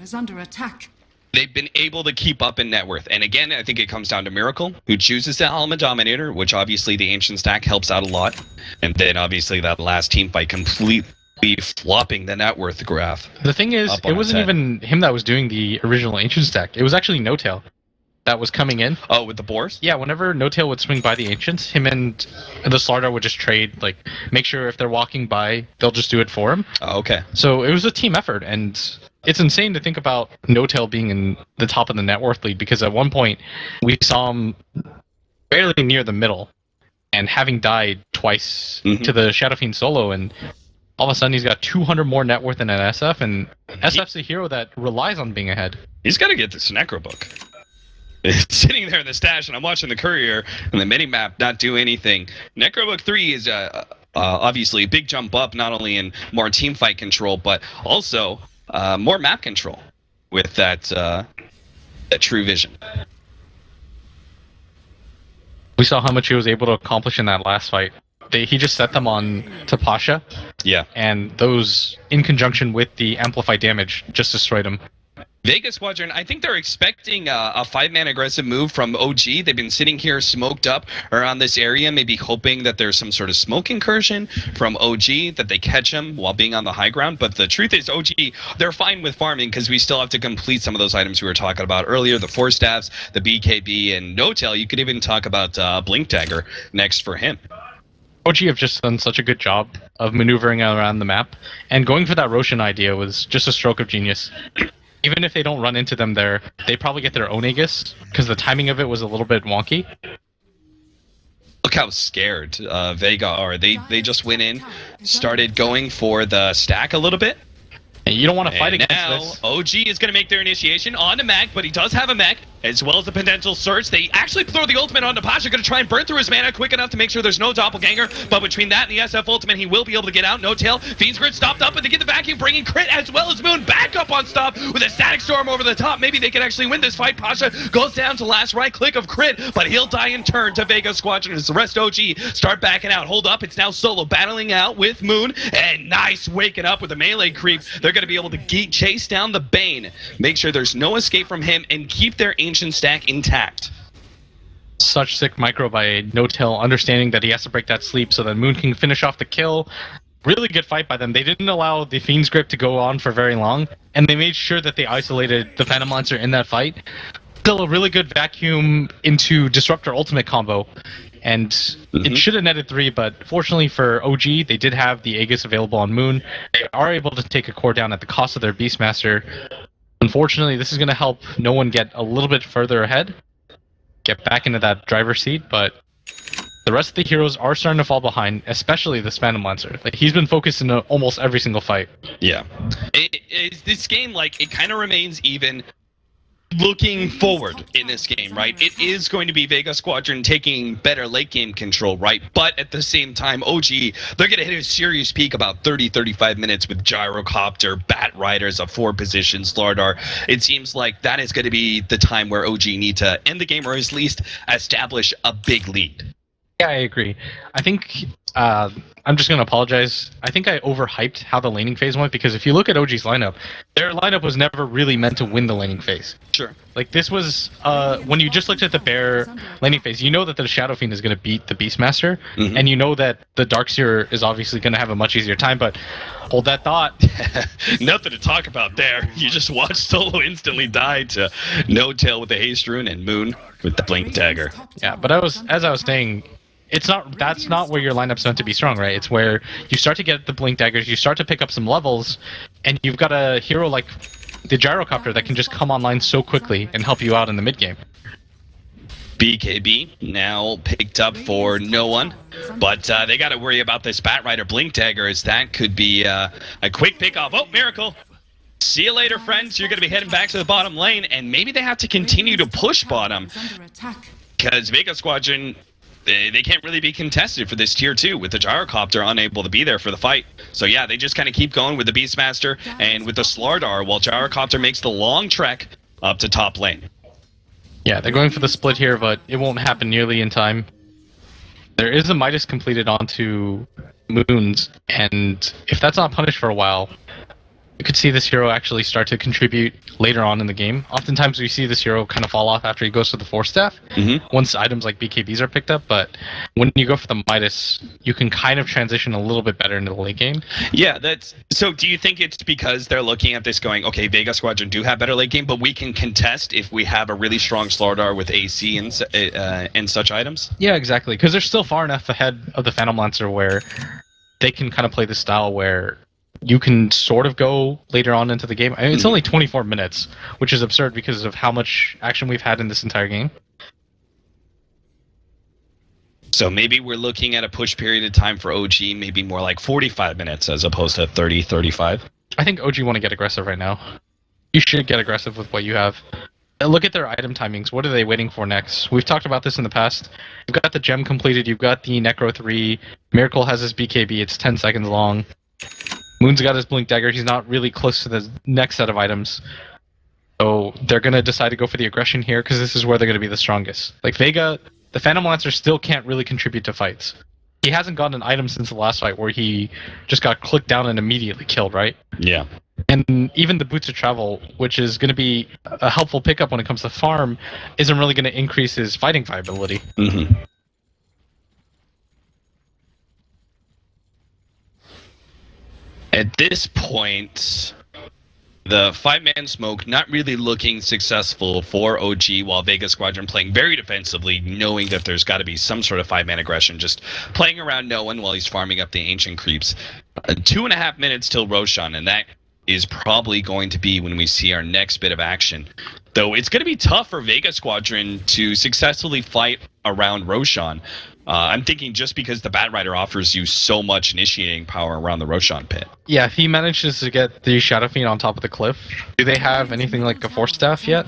is under attack. They've been able to keep up in net worth. And again, I think it comes down to Miracle, who chooses the Element Dominator, which obviously the Ancient Stack helps out a lot. And then obviously that last team fight completely flopping the net worth graph. The thing is, it wasn't even him that was doing the original Ancient Stack. It was actually No Tail that was coming in. Oh, with the Boars? Yeah, whenever No Tail would swing by the Ancients, him and the Slardar would just trade, like, make sure if they're walking by, they'll just do it for him. Oh, okay. So it was a team effort, and it's insane to think about No Tail being in the top of the net worth league, because at one point we saw him barely near the middle, and having died twice to the Shadow Fiend solo, and all of a sudden he's got 200 more net worth than an SF, and SF's a hero that relies on being ahead. He's got to get this Necro book. It's sitting there in the stash, and I'm watching the Courier and the mini-map not do anything. Necrobook 3 is obviously a big jump up, not only in more team fight control, but also more map control with that True Vision. We saw how much he was able to accomplish in that last fight. He just set them on to Pasha. Yeah. And those, in conjunction with the amplified damage, just destroyed him. Vega Squadron, I think they're expecting a 5-man aggressive move from OG. They've been sitting here smoked up around this area, maybe hoping that there's some sort of smoke incursion from OG, that they catch him while being on the high ground. But the truth is, OG, they're fine with farming because we still have to complete some of those items we were talking about earlier, the 4 staffs, the BKB, and No Tail. You could even talk about Blink Dagger next for him. OG have just done such a good job of maneuvering around the map, and going for that Roshan idea was just a stroke of genius. Even if they don't run into them there, they probably get their own Aegis, because the timing of it was a little bit wonky. Look how scared Vega are. They just went in, started going for the stack a little bit. And you don't want to fight against now, this. OG is going to make their initiation on the mech, but he does have a mech, as well as the potential search. They actually throw the ultimate onto Pasha, going to try and burn through his mana quick enough to make sure there's no doppelganger, but between that and the SF ultimate, he will be able to get out. No Tail, Fiend's Grid stopped up, but they get the vacuum, bringing Crit as well as Moon back up on stop with a Static Storm over the top. Maybe they can actually win this fight. Pasha goes down to last right click of Crit, but he'll die in turn to Vega Squadron as the rest OG start backing out. Hold up, it's now solo battling out with Moon, and nice waking up with a melee creep. They're going to be able to chase down the Bane, make sure there's no escape from him, and keep their Ancient Stack intact. Such sick micro by No Tail, understanding that he has to break that sleep so that Moon can finish off the kill. Really good fight by them. They didn't allow the Fiend's Grip to go on for very long, and they made sure that they isolated the Phantom Lancer in that fight. Still a really good vacuum into Disruptor Ultimate combo, and it should have netted 3, but fortunately for OG, they did have the Aegis available on Moon. They are able to take a core down at the cost of their Beastmaster. Unfortunately, this is going to help no one get a little bit further ahead, get back into that driver's seat, but the rest of the heroes are starting to fall behind, especially the Phantom Lancer. Like, he's been focused in almost every single fight. Yeah. This game, like, it kind of remains even looking forward in this game, right? It is going to be Vega Squadron taking better late game control, right? But at the same time, OG, they're going to hit a serious peak about 30-35 minutes with Gyrocopter, Bat Riders, a 4-position Slardar. It seems like that is going to be the time where OG need to end the game, or at least establish a big lead. Yeah, I agree. I think I'm just going to apologize. I think I overhyped how the laning phase went, because if you look at OG's lineup, their lineup was never really meant to win the laning phase. Sure. Like, this was, when you just looked at the bare laning phase, you know that the Shadow Fiend is going to beat the Beastmaster, and you know that the Darkseer is obviously going to have a much easier time, but hold that thought. Nothing to talk about there. You just watched Solo instantly die to No Tail with the Haste Rune and Moon with the Blink Dagger. Yeah, but as I was saying, that's not where your lineup's meant to be strong, right? It's where you start to get the Blink Daggers, you start to pick up some levels, and you've got a hero like the Gyrocopter that can just come online so quickly and help you out in the mid game. BKB now picked up for no one, but they got to worry about this Bat Rider Blink Dagger, as that could be a quick pick off. Oh, Miracle! See you later, friends. You're going to be heading back to the bottom lane, and maybe they have to continue to push bottom, because Vega Squadron, they can't really be contested for this tier 2 with the Gyrocopter unable to be there for the fight. So yeah, they just kind of keep going with the Beastmaster and with the Slardar, while Gyrocopter makes the long trek up to top lane. Yeah, they're going for the split here, but it won't happen nearly in time. There is a Midas completed onto Moons, and if that's not punished for a while, you could see this hero actually start to contribute later on in the game. Oftentimes we see this hero kind of fall off after he goes to the Force Staff, once items like BKBs are picked up, but when you go for the Midas, you can kind of transition a little bit better into the late game. Yeah, so do you think it's because they're looking at this going, okay, Vega Squadron do have better late game, but we can contest if we have a really strong Slardar with AC and such items? Yeah, exactly, because they're still far enough ahead of the Phantom Lancer where they can kind of play the style where you can sort of go later on into the game. I mean, it's only 24 minutes, which is absurd because of how much action we've had in this entire game. So maybe we're looking at a push period of time for OG, maybe more like 45 minutes as opposed to 30, 35. I think OG want to get aggressive right now. You should get aggressive with what you have. Look at their item timings. What are they waiting for next? We've talked about this in the past. You've got the gem completed. You've got the Necro 3. Miracle has his BKB. It's 10 seconds long. Moon's got his Blink Dagger. He's not really close to the next set of items. So they're going to decide to go for the aggression here because this is where they're going to be the strongest. Like Vega, the Phantom Lancer still can't really contribute to fights. He hasn't gotten an item since the last fight where he just got clicked down and immediately killed, right? Yeah. And even the Boots of Travel, which is going to be a helpful pickup when it comes to farm, isn't really going to increase his fighting viability. At this point, the 5-man smoke not really looking successful for OG, while Vega Squadron playing very defensively, knowing that there's got to be some sort of 5-man aggression, just playing around no one while he's farming up the ancient creeps. 2.5 minutes till Roshan, and that is probably going to be when we see our next bit of action. Though it's going to be tough for Vega Squadron to successfully fight around Roshan. I'm thinking just because the Batrider offers you so much initiating power around the Roshan pit. Yeah, if he manages to get the Shadow Fiend on top of the cliff, do they have anything like a Force Staff yet?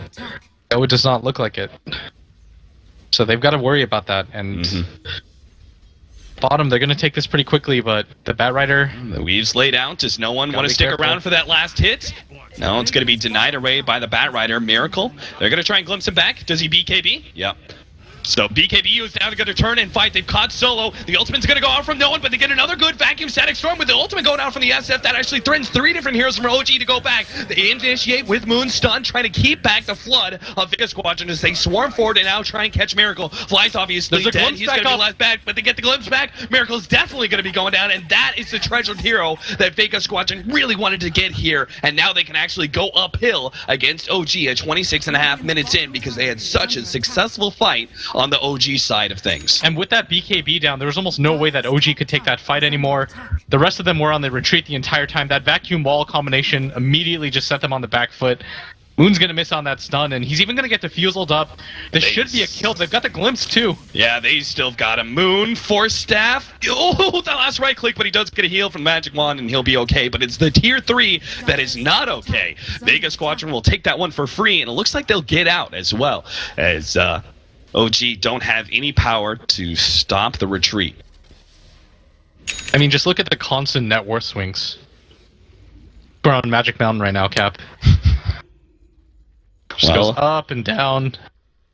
No, it does not look like it. So they've got to worry about that. And bottom, they're going to take this pretty quickly, but the Batrider... The Weaves laid out. Does no one want to stick around for that last hit? No, it's going to be denied away by the Batrider. Miracle. They're going to try and glimpse him back. Does he BKB? Yep. So BKB is now going to turn and fight. They've caught Solo. The ultimate's going to go out from no one, but they get another good vacuum static storm with the ultimate going out from the SF. That actually threatens 3 different heroes from OG to go back. They initiate with Moon Stun, trying to keep back the flood of Vega Squadron as they swarm forward and now try and catch Miracle. Fly's obviously dead. He's going to be left back, but they get the glimpse back. Miracle's definitely going to be going down, and that is the treasured hero that Vega Squadron really wanted to get here, and now they can actually go uphill against OG at 26.5 minutes in because they had such a successful fight on the OG side of things. And with that BKB down, there was almost no way that OG could take that fight anymore. The rest of them were on the retreat the entire time. That vacuum wall combination immediately just set them on the back foot. Moon's going to miss on that stun, and he's even going to get defused up. This should be a kill. They've got the glimpse, too. Yeah, they still got a Moon, Force Staff. Oh, that last right click, but he does get a heal from Magic Wand, and he'll be okay. But it's the Tier 3 that is not okay. Vega Squadron will take that one for free, and it looks like they'll get out as well, as OG don't have any power to stop the retreat. I mean, just look at the constant net worth swings. We're on Magic Mountain right now, Cap. Just goes up and down.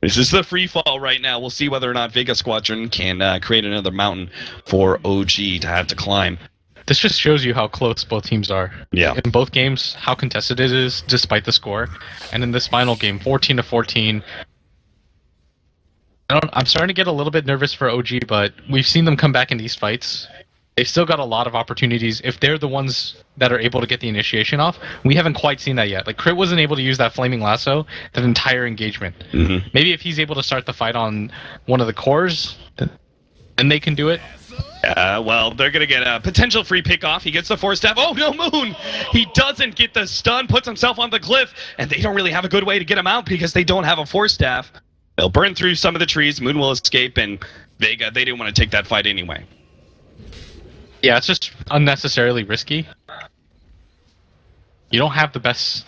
This is the free fall right now. We'll see whether or not Vega Squadron can create another mountain for OG to have to climb. This just shows you how close both teams are. Yeah. In both games, how contested it is despite the score. And in this final game, 14-14. I'm starting to get a little bit nervous for OG, but we've seen them come back in these fights. They've still got a lot of opportunities. If they're the ones that are able to get the initiation off, we haven't quite seen that yet. Like, Crit wasn't able to use that Flaming Lasso that entire engagement. Maybe if he's able to start the fight on one of the cores, then they can do it. Well, they're going to get a potential free pick off. He gets the Force Staff. Oh, no, Moon! He doesn't get the stun, puts himself on the cliff, and they don't really have a good way to get him out because they don't have a Force Staff. They'll burn through some of the trees, Moon will escape, and Vega, they didn't want to take that fight anyway. Yeah, it's just unnecessarily risky. You don't have the best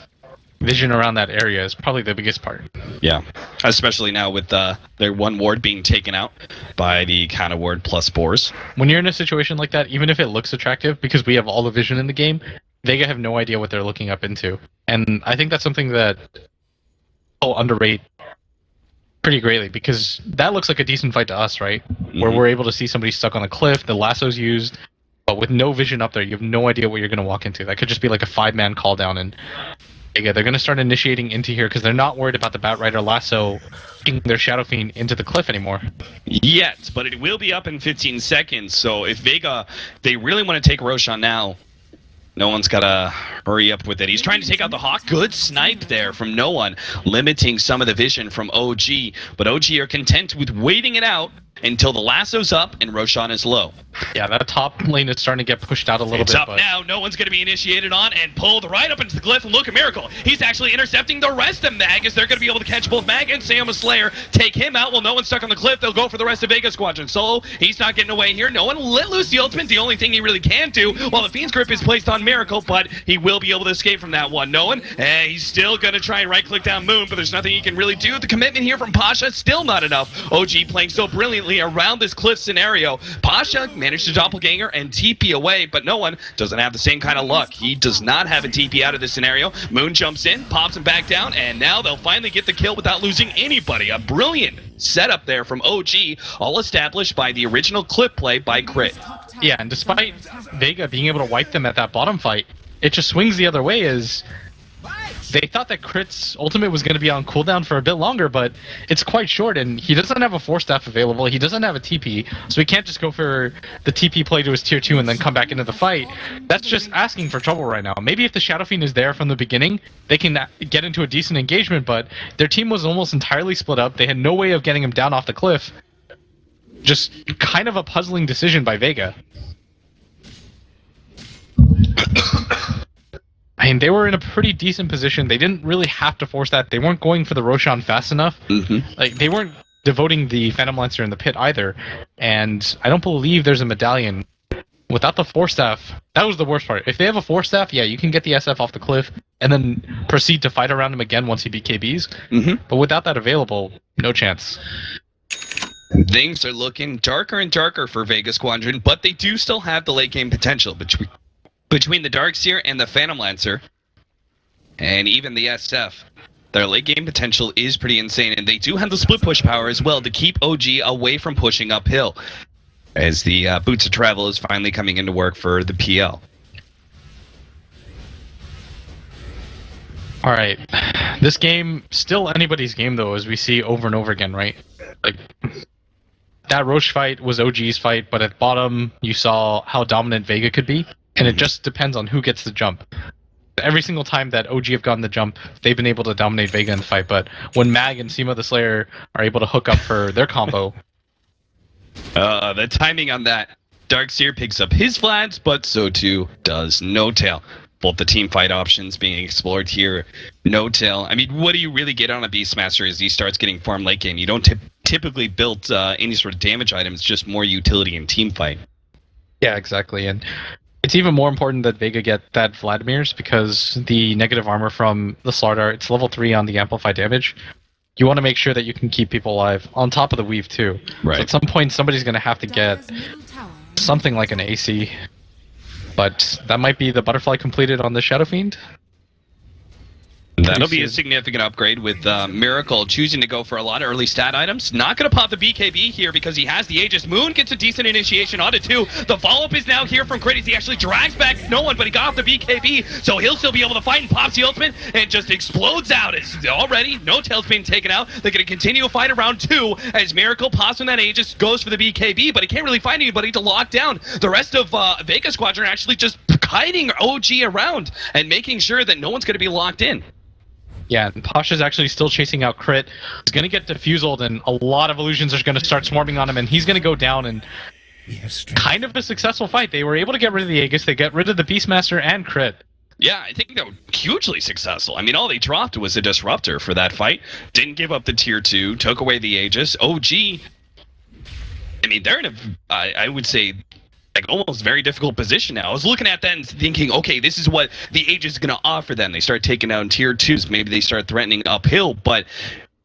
vision around that area is probably the biggest part. Yeah, especially now with their one ward being taken out by the counter ward plus spores. When you're in a situation like that, even if it looks attractive, because we have all the vision in the game, Vega have no idea what they're looking up into. And I think that's something that people underrate pretty greatly, because that looks like a decent fight to us, right? Where we're able to see somebody stuck on a cliff, the lasso's used, but but with no vision up there, you have no idea what you're going to walk into. That could just be like a 5-man call down, and Vega, they're going to start initiating into here because they're not worried about the Batrider lasso taking their Shadow Fiend into the cliff anymore. Yet, but it will be up in 15 seconds, so if Vega, they really want to take Roshan now, no one's got to hurry up with it. He's trying to take out the Hawk. Good snipe there from no one, limiting some of the vision from OG, but OG are content with waiting it out until the lasso's up and Roshan is low. Yeah, that top lane is starting to get pushed out a little bit. It's up now. No one's going to be initiated on and pulled right up into the glyph. Look at Miracle. He's actually intercepting the rest of Mag as they're going to be able to catch both Mag and Sam Slayer. Take him out. Well, no one's stuck on the cliff. They'll go for the rest of Vega Squadron. Solo, he's not getting away here. No one let loose the ultimate. The only thing he really can do while the Fiend's grip is placed on Miracle, but he will be able to escape from that one. No one. He's still going to try and right-click down Moon, but there's nothing he can really do. The commitment here from Pasha, still not enough. OG playing so brilliantly around this cliff scenario. Pasha managed to doppelganger and TP away, but no one doesn't have the same kind of luck. He does not have a TP out of this scenario. Moon jumps in, pops him back down, and now they'll finally get the kill without losing anybody. A brilliant setup there from OG, all established by the original clip play by Crit. Yeah, and despite Vega being able to wipe them at that bottom fight, it just swings the other way as they thought that Crit's ultimate was going to be on cooldown for a bit longer, but it's quite short, and he doesn't have a Force Staff available. He doesn't have a TP, so he can't just go for the TP play to his tier 2 and then come back into the fight. That's just asking for trouble right now. Maybe if the Shadow Fiend is there from the beginning, they can get into a decent engagement, but their team was almost entirely split up. They had no way of getting him down off the cliff. Just kind of a puzzling decision by Vega. I mean, they were in a pretty decent position. They didn't really have to force that. They weren't going for the Roshan fast enough. Like, they weren't devoting the Phantom Lancer in the pit either. And I don't believe there's a medallion. Without the Force Staff, that was the worst part. If they have a Force Staff, yeah, you can get the SF off the cliff and then proceed to fight around him again once he BKBs. But without that available, no chance. Things are looking darker and darker for Vega Squadron, but they do still have the late game potential between the Darkseer and the Phantom Lancer, and even the SF. Their late game potential is pretty insane, and they do have the split push power as well to keep OG away from pushing uphill, as the Boots of Travel is finally coming into work for the PL. Alright, this game, still anybody's game though, as we see over and over again, right? Like, that Roche fight was OG's fight, but at bottom, you saw how dominant Vega could be, and it just depends on who gets the jump. Every single time that OG have gotten the jump, they've been able to dominate Vega in the fight, but when Mag and Sima the Slayer are able to hook up for their combo... the timing on that. Darkseer picks up his flats, but so too does No Tail. Both the team fight options being explored here. No Tail. I mean, what do you really get on a Beastmaster as he starts getting farm late game? You don't typically build any sort of damage items, just more utility in team fight. Yeah, exactly. And it's even more important that Vega get that Vladimir's, because the negative armor from the Slardar, it's level 3 on the amplified damage. You want to make sure that you can keep people alive, on top of the weave too. Right. So at some point, somebody's going to have to get something like an AC. But that might be the butterfly completed on the Shadow Fiend. That'll be a significant upgrade with Miracle choosing to go for a lot of early stat items. Not going to pop the BKB here because he has the Aegis. Moon gets a decent initiation onto 2. The follow-up is now here from Kratos. He actually drags back no one, but he got off the BKB, so he'll still be able to fight and pops the ultimate and just explodes out. It's already, No Tail's being taken out. They're going to continue a fight around 2 as Miracle pops on that Aegis, goes for the BKB, but he can't really find anybody to lock down. The rest of Vega Squadron actually just kiting OG around and making sure that no one's going to be locked in. Yeah, and Pasha's actually still chasing out Crit. He's going to get defused, and a lot of illusions are going to start swarming on him, and he's going to go down, and kind of a successful fight. They were able to get rid of the Aegis, they get rid of the Beastmaster and Crit. Yeah, I think they were hugely successful. I mean, all they dropped was a Disruptor for that fight. Didn't give up the tier 2, took away the Aegis. OG, I mean, they're in a, I would say, like almost very difficult position now. I was looking at that and thinking, okay, this is what the Aegis is going to offer them. They start taking down tier 2s. Maybe they start threatening uphill, but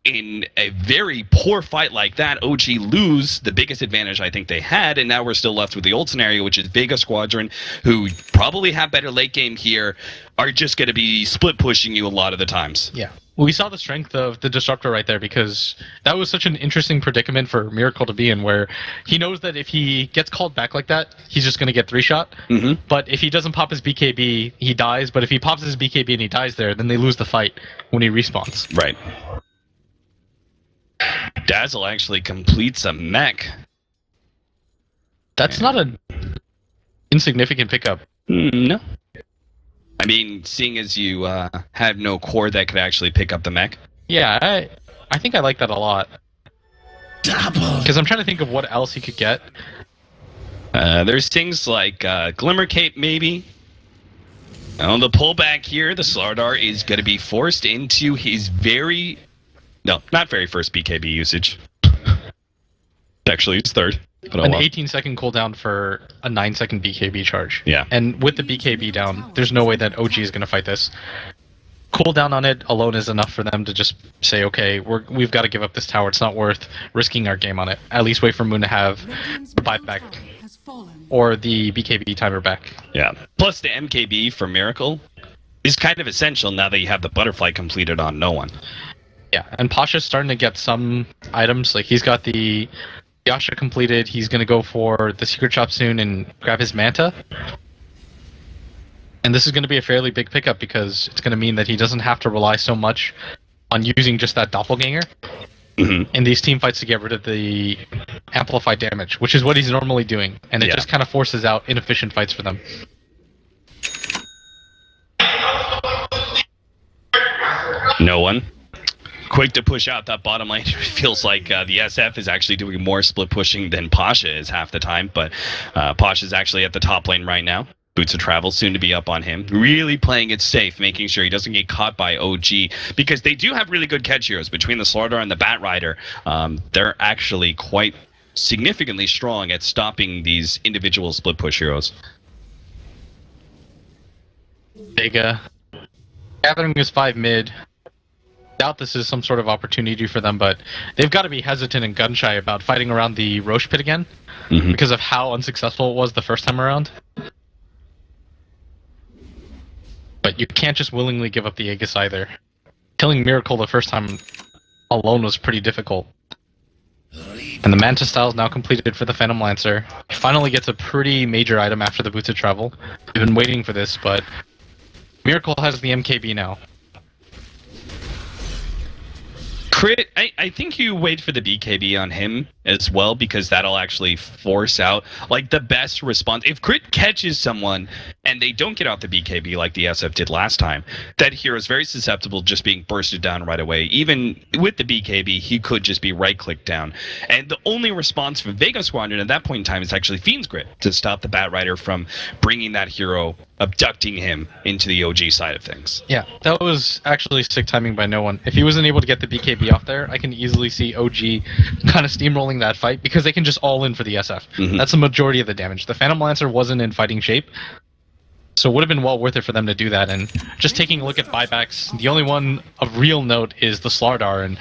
in a very poor fight like that, OG lose the biggest advantage I think they had, and now we're still left with the old scenario, which is Vega Squadron, who probably have better late game here, are just going to be split pushing you a lot of the times. Yeah. We saw the strength of the Disruptor right there, because that was such an interesting predicament for Miracle to be in, where he knows that if he gets called back like that, he's just going to get 3-shot. Mm-hmm. But if he doesn't pop his BKB, he dies. But if he pops his BKB and he dies there, then they lose the fight when he respawns. Right. Dazzle actually completes a mech. That's not an insignificant pickup. No. I mean, seeing as you have no core that could actually pick up the mech. Yeah, I think I like that a lot. Because I'm trying to think of what else he could get. There's things like Glimmer Cape, maybe. On the pullback here, the Slardar is going to be forced into his not very first BKB usage. Actually, it's third. But An 18-second cooldown for a 9-second BKB charge. Yeah. And with the BKB down, there's no way that OG is going to fight this. Cooldown on it alone is enough for them to just say, okay, we've got to give up this tower. It's not worth risking our game on it. At least wait for Moon to have the buyback Has fallen. or the BKB timer back. Yeah. Plus the MKB for Miracle is kind of essential now that you have the butterfly completed on no one. Yeah, and Pasha's starting to get some items. Like, he's got the Yasha completed. He's going to go for the Secret Shop soon and grab his Manta. And this is going to be a fairly big pickup because it's going to mean that he doesn't have to rely so much on using just that Doppelganger in these team fights to get rid of the amplified damage, which is what he's normally doing. And it just kind of forces out inefficient fights for them. No one. Quick to push out that bottom lane. It feels like the SF is actually doing more split pushing than Pasha is half the time, but Pasha's actually at the top lane right now. Boots of Travel soon to be up on him. Really playing it safe, making sure he doesn't get caught by OG, because they do have really good catch heroes. Between the Slardar and the Bat Rider, they're actually quite significantly strong at stopping these individual split push heroes. Vega gathering his 5 mid. Doubt this is some sort of opportunity for them, but they've got to be hesitant and gun-shy about fighting around the Roche pit again because of how unsuccessful it was the first time around. But you can't just willingly give up the Aegis either. Killing Miracle the first time alone was pretty difficult. And the Manta style is now completed for the Phantom Lancer. He finally gets a pretty major item after the Boots of Travel. We've been waiting for this, but Miracle has the MKB now. Crit, I think you wait for the BKB on him as well, because that'll actually force out like the best response. If Crit catches someone and they don't get out the BKB like the SF did last time, that hero is very susceptible to just being bursted down right away. Even with the BKB, he could just be right-clicked down. And the only response for Vega Squadron at that point in time is actually Fiend's Grit to stop the Bat Rider from bringing that hero, abducting him into the OG side of things. Yeah, that was actually sick timing by no one. If he wasn't able to get the BKB off there, I can easily see OG kind of steamrolling that fight because they can just all in for the SF. That's the majority of the damage. The Phantom Lancer wasn't in fighting shape, so it would have been well worth it for them to do that. And just taking a look at buybacks, the only one of real note is the Slardar, and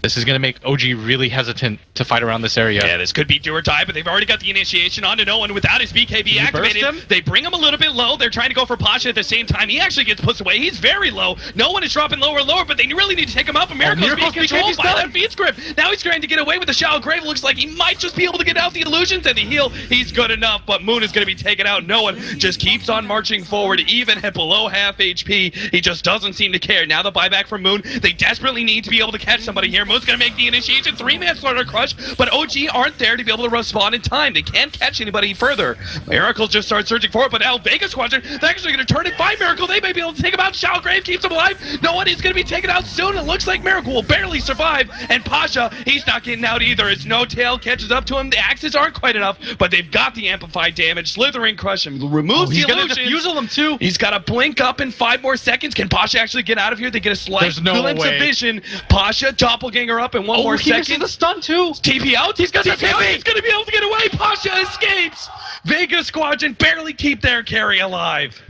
this is going to make OG really hesitant to fight around this area. Yeah, this could be do or die, but they've already got the initiation on to no one without his BKB activated. They bring him a little bit low. They're trying to go for Pasha at the same time. He actually gets pushed away. He's very low. No one is dropping lower and lower, but they really need to take him out. But Miracle's being controlled by that Fiend's Grip. Now he's trying to get away with the Shallow Grave. Looks like he might just be able to get out the illusions and the heal. He's good enough, but Moon is going to be taken out. No one just keeps on marching forward, even at below half HP. He just doesn't seem to care. Now the buyback from Moon. They desperately need to be able to catch somebody here. Moon's going to make the initiation. 3-man Slardar Crush, but OG aren't there to be able to respond in time. They can't catch anybody further. Miracle just starts searching for it, but now Vega Squadron, they're actually going to turn it by Miracle. They may be able to take him out. Shallow Grave keeps him alive. No one is going to be taken out soon. It looks like Miracle will barely survive, and Pasha, he's not getting out either. His no-tail catches up to him. The axes aren't quite enough, but they've got the amplified damage. Slithering Crush and removes the illusion. He's going to defusal him too. He's got to blink up in 5 more seconds. Can Pasha actually get out of here? They get a slight glimpse of vision. Pasha, doppelganger up in 1 more second. The stun too. TP out. He's got TP out. He's going to be able to get away. Pasha escapes. Vega Squadron barely keep their carry alive.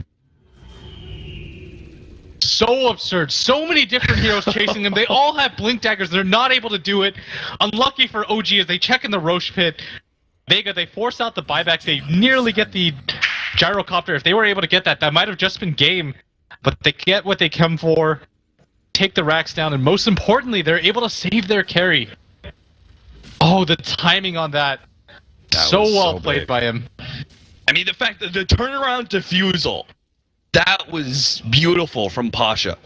so absurd. So many different heroes chasing them. They all have blink daggers. They're not able to do it. Unlucky for OG as they check in the Roche pit. Vega, they force out the buyback. They nearly get the gyrocopter. If they were able to get that, that might have just been game. But they get what they come for, take the racks down, and most importantly, they're able to save their carry. Oh, the timing on that. So well played by him. I mean, the fact that the turnaround defusal, that was beautiful from Pasha.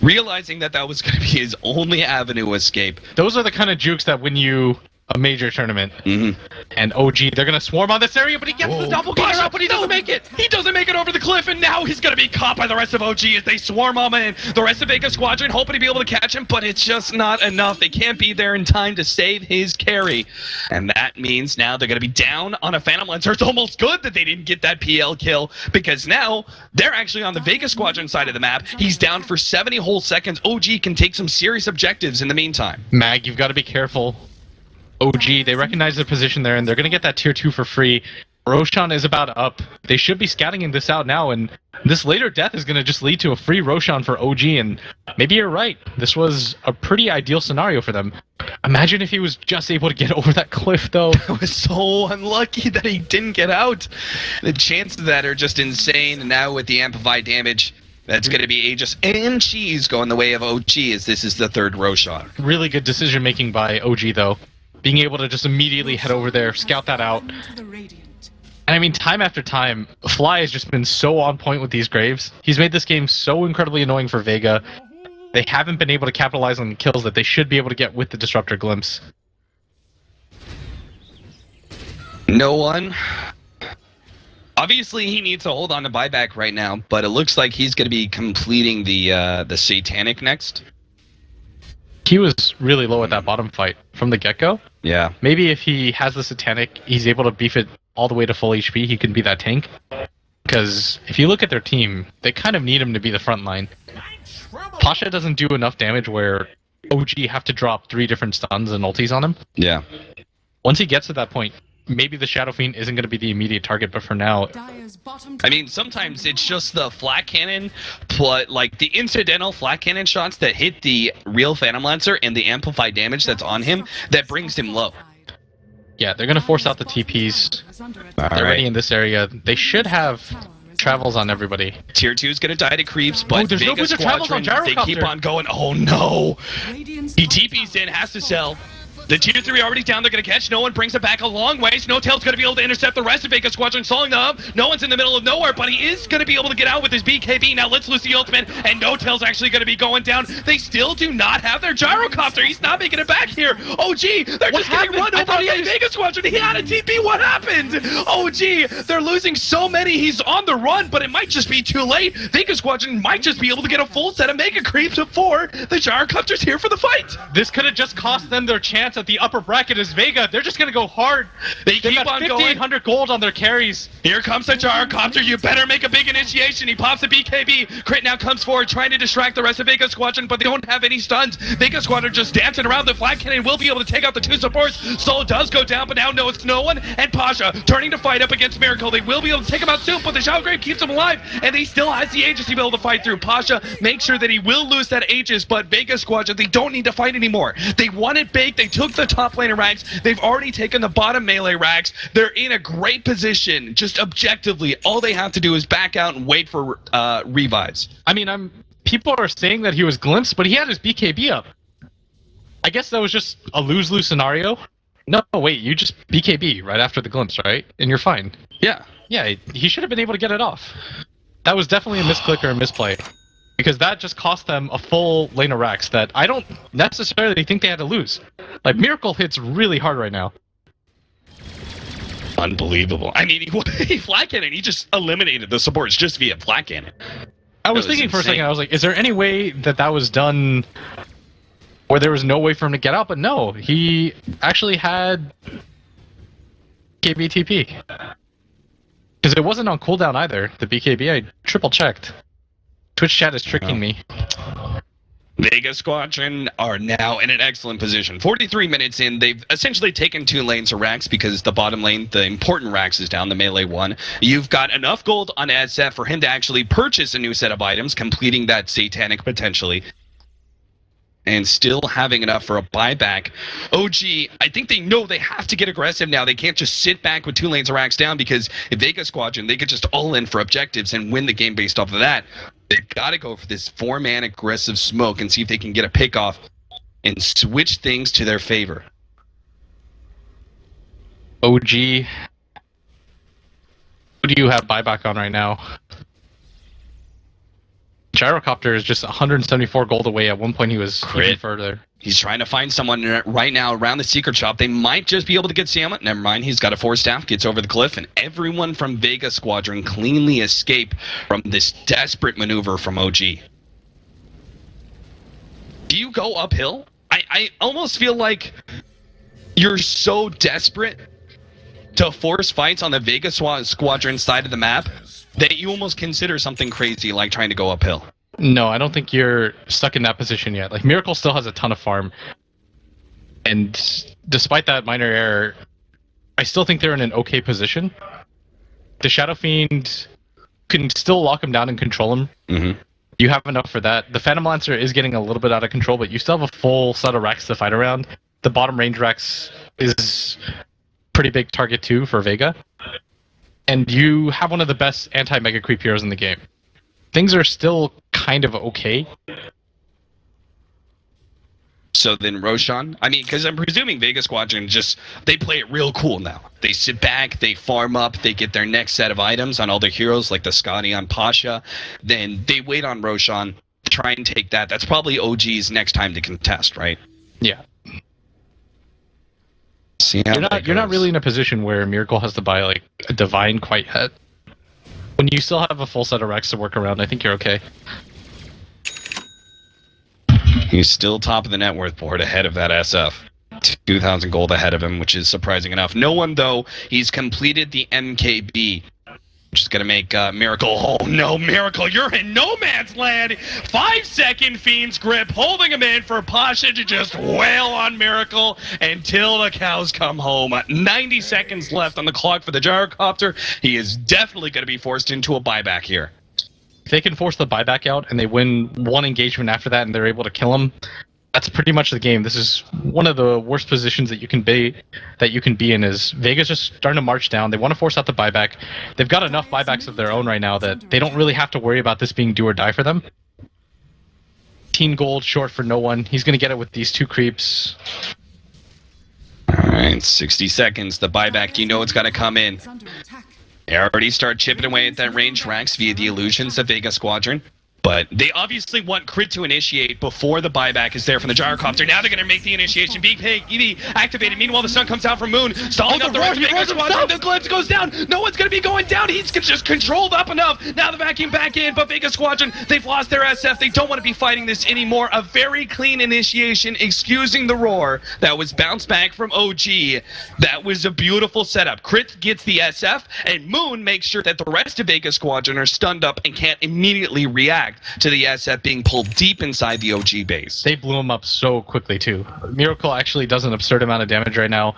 Realizing that that was going to be his only avenue escape. Those are the kind of jukes that win you a major tournament. And OG, they're going to swarm on this area, but he gets the doppelganger out, but he doesn't make it. He doesn't make it over the cliff, and now he's going to be caught by the rest of OG as they swarm on him. The rest of Vega Squadron hoping to be able to catch him, but it's just not enough. They can't be there in time to save his carry. And that means now they're going to be down on a Phantom Lancer. It's almost good that they didn't get that PL kill, because now they're actually on the Vega Squadron side of the map. He's down for 70 whole seconds. OG can take some serious objectives in the meantime. Mag, you've got to be careful. OG, they recognize their position there, and they're going to get that tier 2 for free. Roshan is about up. They should be scouting this out now, and this later death is going to just lead to a free Roshan for OG, and maybe you're right. This was a pretty ideal scenario for them. Imagine if he was just able to get over that cliff, though. It was so unlucky that he didn't get out. The chances of that are just insane, and now with the amplified damage, that's going to be Aegis and Cheese going the way of OG, as this is the third Roshan. Really good decision-making by OG, though. Being able to just immediately head over there, scout that out. And I mean, time after time, Fly has just been so on point with these Graves. He's made this game so incredibly annoying for Vega. They haven't been able to capitalize on the kills that they should be able to get with the Disruptor Glimpse. No one. Obviously, he needs to hold on to buyback right now, but it looks like he's going to be completing the Satanic next. He was really low at that bottom fight from the get-go. Yeah. Maybe if he has the Satanic, he's able to beef it all the way to full HP, he can be that tank. Because if you look at their team, they kind of need him to be the front line. Pasha doesn't do enough damage where OG have to drop 3 different stuns and ultis on him. Yeah. Once he gets to that point, maybe the Shadow Fiend isn't going to be the immediate target, but for now... I mean, sometimes it's just the flat cannon, but like the incidental flat cannon shots that hit the real Phantom Lancer and the amplified damage that's on him that brings him low. Yeah, they're going to force out the TPs. They're already in this area. They should have travels on everybody. Tier 2 is going to die to creeps, but there's Vega no travels on Squadron, they keep Gyrocopter. on going. Oh no! He TPs in, has to sell. The tier 3 already down, they're going to catch. No one brings it back a long ways. No Tail's going to be able to intercept the rest of Vega Squadron, slowing them up. No one's in the middle of nowhere, but he is going to be able to get out with his BKB. Now let's lose the ultimate, and No Tail's actually going to be going down. They still do not have their gyrocopter. He's not making it back here. OG, they're just getting run over by Vega Squadron. He had a TP. What happened? OG, they're losing so many. He's on the run, but it might just be too late. Vega Squadron might just be able to get a full set of Mega Creeps before the gyrocopter's here for the fight. This could have just cost them their chance at the upper bracket as Vega. They're just going to go hard. They keep got on 5,800 gold on their carries. Here comes the gyrocopter. You better make a big initiation. He pops the BKB. Crit now comes forward, trying to distract the rest of Vega Squadron, but they don't have any stuns. Vega Squadron just dancing around. The flat cannon will be able to take out the 2 supports. Soul does go down, but now no, it's no one. And Pasha turning to fight up against Miracle. They will be able to take him out soon, but the Shadow Grave keeps him alive, and he still has the Aegis to be able to fight through. Pasha makes sure that he will lose that Aegis, but Vega Squadron, they don't need to fight anymore. They won it big. They took the top laner ranks. They've already taken the bottom melee racks. They're in a great position. Just objectively, all they have to do is back out and wait for revives. I mean, people are saying that he was glimpsed, but he had his BKB up. I guess that was just a lose-lose scenario. No, wait, you just BKB right after the glimpse, right? And you're fine. Yeah. Yeah, he should have been able to get it off. That was definitely a misclick or a misplay. Because that just cost them a full lane of racks that I don't necessarily think they had to lose. Like, Miracle hits really hard right now. Unbelievable. I mean, he flat cannon. He just eliminated the supports just via flat cannon. I was thinking for a second, I was like, is there any way that that was done where there was no way for him to get out? But no, he actually had KBTP. Because it wasn't on cooldown either, the BKB. I triple checked. Twitch chat is tricking me. Vega Squadron are now in an excellent position. 43 minutes in, they've essentially taken 2 lanes of racks because the bottom lane, the important racks, is down, the melee one. You've got enough gold on SF for him to actually purchase a new set of items, completing that Satanic potentially, and still having enough for a buyback. OG, I think they know they have to get aggressive now. They can't just sit back with 2 lanes of racks down, because if Vega Squadron, they could just all in for objectives and win the game based off of that. They've got to go for this 4-man aggressive smoke and see if they can get a pick off and switch things to their favor. OG, who do you have buyback on right now? Gyrocopter is just 174 gold away. At one point he was even further. He's trying to find someone right now around the secret shop. They might just be able to get Sam. Never mind, he's got a 4-staff, gets over the cliff, and everyone from Vega Squadron cleanly escape from this desperate maneuver from OG. Do you go uphill? I almost feel like you're so desperate to force fights on the Vega Squadron side of the map that you almost consider something crazy like trying to go uphill. No, I don't think you're stuck in that position yet. Like, Miracle still has a ton of farm. And despite that minor error, I still think they're in an okay position. The Shadow Fiend can still lock him down and control him. Mm-hmm. You have enough for that. The Phantom Lancer is getting a little bit out of control, but you still have a full set of racks to fight around. The bottom range racks is pretty big target too for Vega. And you have one of the best anti-mega creep heroes in the game. Things are still kind of okay. So then Roshan, I mean, because I'm presuming Vega Squadron they play it real cool now. They sit back, they farm up, they get their next set of items on all their heroes, like the Scotty on Pasha. Then they wait on Roshan to try and take that. That's probably OG's next time to contest, right? Yeah. See how You're not really in a position where Miracle has to buy like a divine quite yet. When you still have a full set of racks to work around, I think you're okay. He's still top of the net worth board, ahead of that SF. 2,000 gold ahead of him, which is surprising enough. No one, though, he's completed the MKB, which is going to make Miracle... Oh, no, Miracle, you're in no man's land! 5-second Fiend's grip, holding him in for Pasha to just wail on Miracle until the cows come home. 90 seconds left on the clock for the Gyrocopter. He is definitely going to be forced into a buyback here. If they can force the buyback out and they win one engagement after that and they're able to kill him, that's pretty much the game. This is one of the worst positions that you can be in. Is Vega's just starting to march down. They want to force out the buyback. They've got enough buybacks of their own right now that they don't really have to worry about this being do or die for them. 18 gold short for no one. He's going to get it with these 2 creeps. Alright, 60 seconds. The buyback, you know it's got to come in. They already start chipping away at that range racks via the illusions of Vega Squadron. But they obviously want Crit to initiate before the buyback is there from the Gyrocopter. Now they're going to make the initiation. Big Pig, EV activated. Meanwhile, the sun comes out from Moon. Stalling up the rest of Vega Squadron. The glimpse goes down. No one's going to be going down. He's just controlled up enough. Now the vacuum back in. But Vega Squadron, they've lost their SF. They don't want to be fighting this anymore. A very clean initiation, excusing the roar. That was bounced back from OG. That was a beautiful setup. Crit gets the SF, and Moon makes sure that the rest of Vega Squadron are stunned up and can't immediately react to the SF being pulled deep inside the OG base. They blew him up so quickly too. Miracle actually does an absurd amount of damage right now.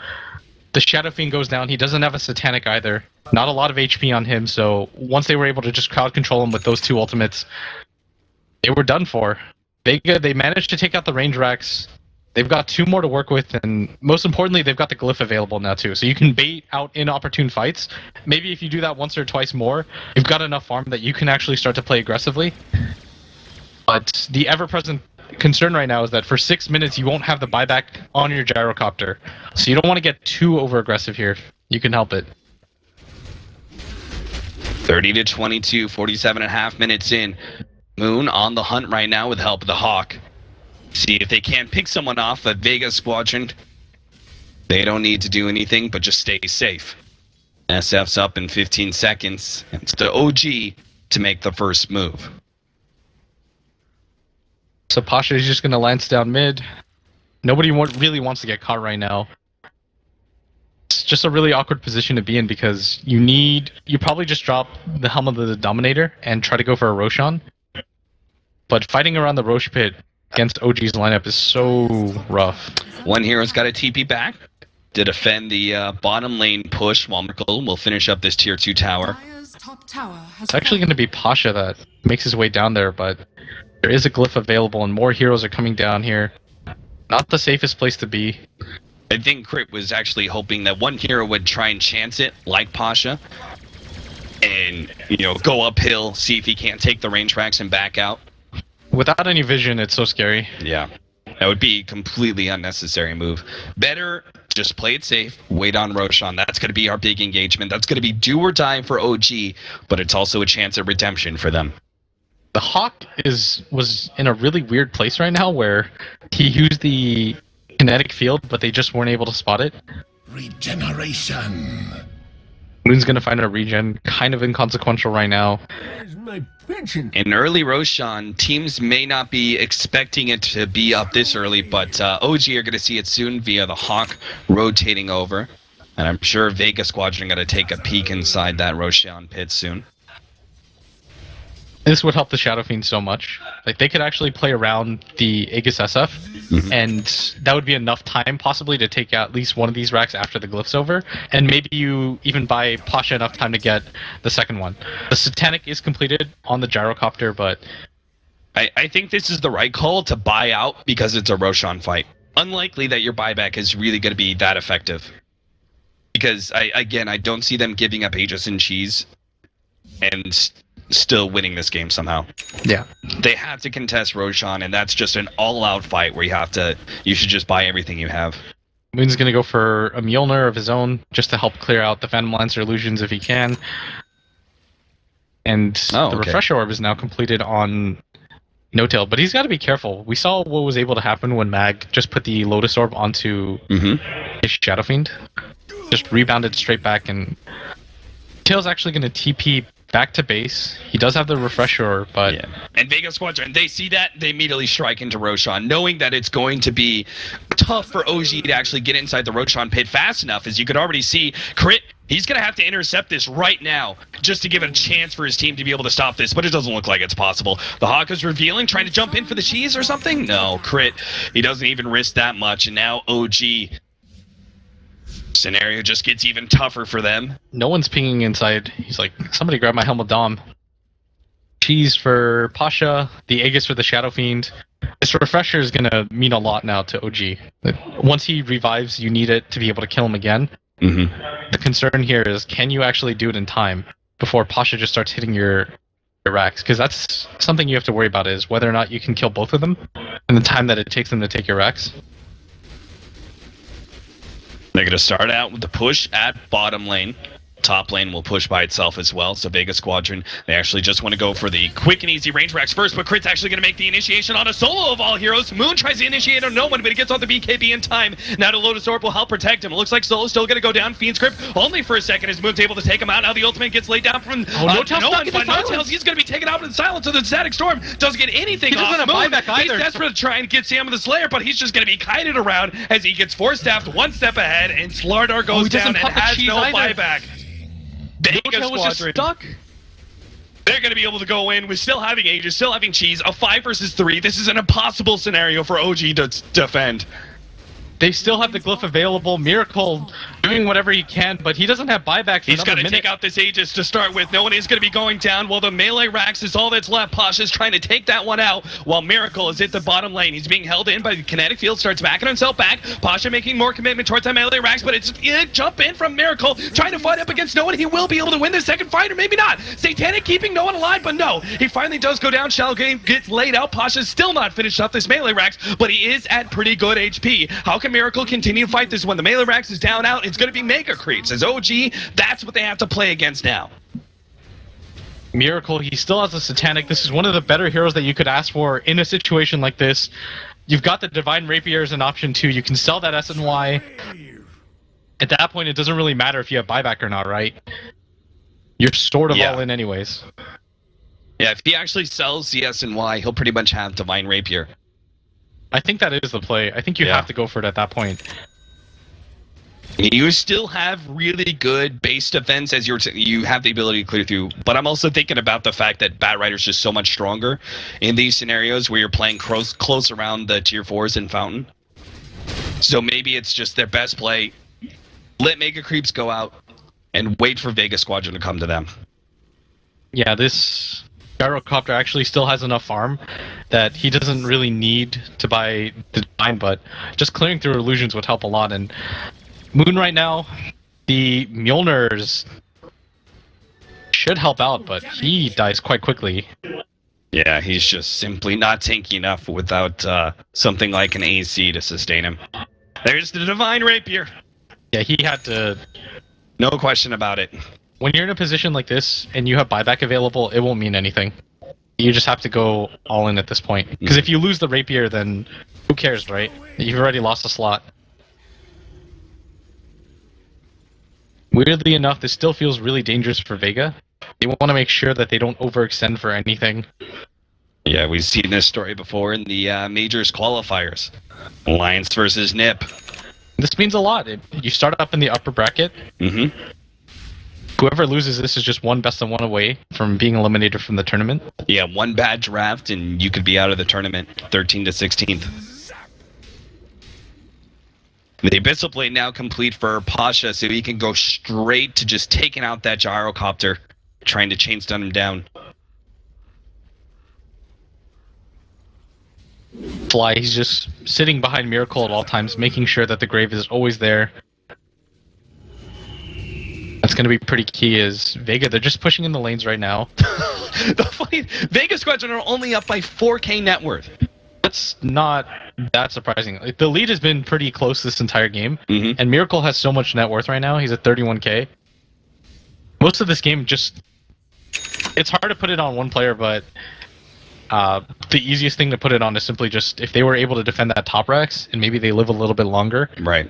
The Shadow Fiend goes down. He doesn't have a Satanic either. Not a lot of HP on him, so once they were able to just crowd control him with those 2 ultimates, they were done for. Vega, they managed to take out the range racks. They've got 2 more to work with, and most importantly, they've got the glyph available now too. So you can bait out inopportune fights. Maybe if you do that once or twice more, you've got enough farm that you can actually start to play aggressively. But the ever-present concern right now is that for 6 minutes you won't have the buyback on your Gyrocopter. So you don't want to get too over-aggressive here. You can help it. 30 to 22, 47.5 minutes in. Moon on the hunt right now with help of the Hawk. See if they can't pick someone off at Vega Squadron. They don't need to do anything but just stay safe. SF's up in 15 seconds. It's the OG to make the first move. So Pasha is just going to lance down mid. Nobody really wants to get caught right now. It's just a really awkward position to be in because you probably just drop the Helm of the Dominator and try to go for a Roshan. But fighting around the Rosh pit against OG's lineup is so rough. One hero's got a TP back to defend the bottom lane push while Miracle will finish up this tier 2 tower. Dire's top tower has It's actually going to be Pasha that makes his way down there, but there is a glyph available and more heroes are coming down here. Not the safest place to be. I think Crit was actually hoping that one hero would try and chance it, like Pasha, and, go uphill, see if he can't take the range tracks and back out. Without any vision, it's so scary. Yeah. That would be a completely unnecessary move. Better just play it safe, wait on Roshan. That's going to be our big engagement. That's going to be do or die for OG, but it's also a chance of redemption for them. The Hawk was in a really weird place right now where he used the kinetic field, but they just weren't able to spot it. Regeneration. Moon's going to find a regen, kind of inconsequential right now. Where's my pension? In early Roshan, teams may not be expecting it to be up this early, but OG are going to see it soon via the Hawk rotating over. And I'm sure Vega Squadron are going to take a peek inside that Roshan pit soon. This would help the Shadow Fiend so much. Like, they could actually play around the Aegis SF, and that would be enough time possibly to take out at least one of these racks after the glyph's over, and maybe you even buy Pasha enough time to get the second one. The Satanic is completed on the Gyrocopter, but I think this is the right call to buy out because it's a Roshan fight. Unlikely that your buyback is really going to be that effective. Because, I don't see them giving up Aegis and Cheese and still winning this game somehow. yeah. They have to contest Roshan, and that's just an all-out fight where you should just buy everything you have. Moon's going to go for a Mjolnir of his own just to help clear out the Phantom Lancer illusions if he can. And the Refresher Orb is now completed on No-Tail, but he's got to be careful. We saw what was able to happen when Mag just put the Lotus Orb onto his Shadow Fiend. Just rebounded straight back, and Tail's actually going to TP back to base. He does have the Refresher, but... Yeah. And Vega Squadron, they see that, they immediately strike into Roshan, knowing that it's going to be tough for OG to actually get inside the Roshan pit fast enough. As you could already see, Crit, he's going to have to intercept this right now just to give it a chance for his team to be able to stop this, but it doesn't look like it's possible. The Hawk is revealing, trying to jump in for the cheese or something? No, Crit, he doesn't even risk that much, and now OG... scenario just gets even tougher for them. No one's pinging inside. He's like, somebody grab my Helmet Dom. Cheese for Pasha, the Aegis for the Shadow Fiend. This Refresher is going to mean a lot now to OG. Once he revives, you need it to be able to kill him again. The concern here is, can you actually do it in time before Pasha just starts hitting your racks? Because that's something you have to worry about, is whether or not you can kill both of them and the time that it takes them to take your racks. They're going to start out with the push at bottom lane. Top lane will push by itself as well, so Vega Squadron, they actually just want to go for the quick and easy range racks first, but Crit's actually going to make the initiation on a solo of all heroes. Moon tries to initiate on no one, but he gets on the BKB in time. Now the Lotus Orb will help protect him. It looks like Solo's still going to go down. Fiend's Grip only for a second as Moon's able to take him out. Now the ultimate gets laid down from no one, but No-Tails, he's going to be taken out in silence, so the Static Storm doesn't get anything he doesn't off. have buyback either. He's desperate to try and get Sam of the Slayer, but he's just going to be kited around as he gets force-staffed one step ahead, and Slardar goes down and has no buyback. Vega Squadron, they're going to be able to go in with still having Aegis, still having Cheese, a 5 versus 3. This is an impossible scenario for OG to defend. They still have the glyph available. Miracle doing whatever he can, but he doesn't have buyback for He's got another to minute. take out this Aegis to start with. No one is going to be going down. Well, the melee racks is all that's left. Pasha's trying to take that one out while Miracle is at the bottom lane. He's being held in by the kinetic field, starts backing himself back. Pasha making more commitment towards that melee racks, but it's jump in from Miracle, trying to fight up against no one. He will be able to win the second fight, or maybe not. Satanic keeping no one alive, but no. He finally does go down. Shallow Game gets laid out. Pasha's still not finished up this melee racks, but he is at pretty good HP. How can Miracle continue to fight this when the melee racks is down out? It's going to be Mega Creeps. As OG, that's what they have to play against now. Miracle, he still has a Satanic. This is one of the better heroes that you could ask for in a situation like this. You've got the Divine Rapier as an option too. You can sell that SNY. At that point, it doesn't really matter if you have buyback or not, right? You're sort of all in anyways. Yeah, if he actually sells the SNY, he'll pretty much have Divine Rapier. I think that is the play. I think you have to go for it at that point. You still have really good base defense as you have the ability to clear through, but I'm also thinking about the fact that Batrider's just so much stronger in these scenarios where you're playing close around the tier 4s in Fountain. So maybe it's just their best play. Let Mega Creeps go out and wait for Vega Squadron to come to them. Yeah, this Gyrocopter actually still has enough farm that he doesn't really need to buy the Divine, but just clearing through illusions would help a lot. And Moon right now, the Mjolnir's should help out, but he dies quite quickly. Yeah, he's just simply not tanky enough without something like an AC to sustain him. There's the Divine Rapier. Yeah, he had to... No question about it. When you're in a position like this and you have buyback available, it won't mean anything. You just have to go all in at this point. Because if you lose the Rapier, then who cares, right? You've already lost a slot. Weirdly enough, this still feels really dangerous for Vega. They want to make sure that they don't overextend for anything. Yeah, we've seen this story before in the Majors qualifiers. Alliance versus NIP. This means a lot. You start up in the upper bracket. Mm-hmm. Whoever loses this is just one best of one away from being eliminated from the tournament. Yeah, one bad draft and you could be out of the tournament 13 to 16th. The Abyssal Blade now complete for Pasha, so he can go straight to just taking out that Gyrocopter, trying to chain stun him down. Fly, he's just sitting behind Miracle at all times, making sure that the grave is always there. That's going to be pretty key. Is Vega, they're just pushing in the lanes right now. The funny, Vega Squadron are only up by 4k net worth. That's not that surprising. Like, the lead has been pretty close this entire game, Mm-hmm. and Miracle has so much net worth right now. He's at 31k. Most of this game just... It's hard to put it on one player, but the easiest thing to put it on is simply just if they were able to defend that top Rex, and maybe they live a little bit longer. Right.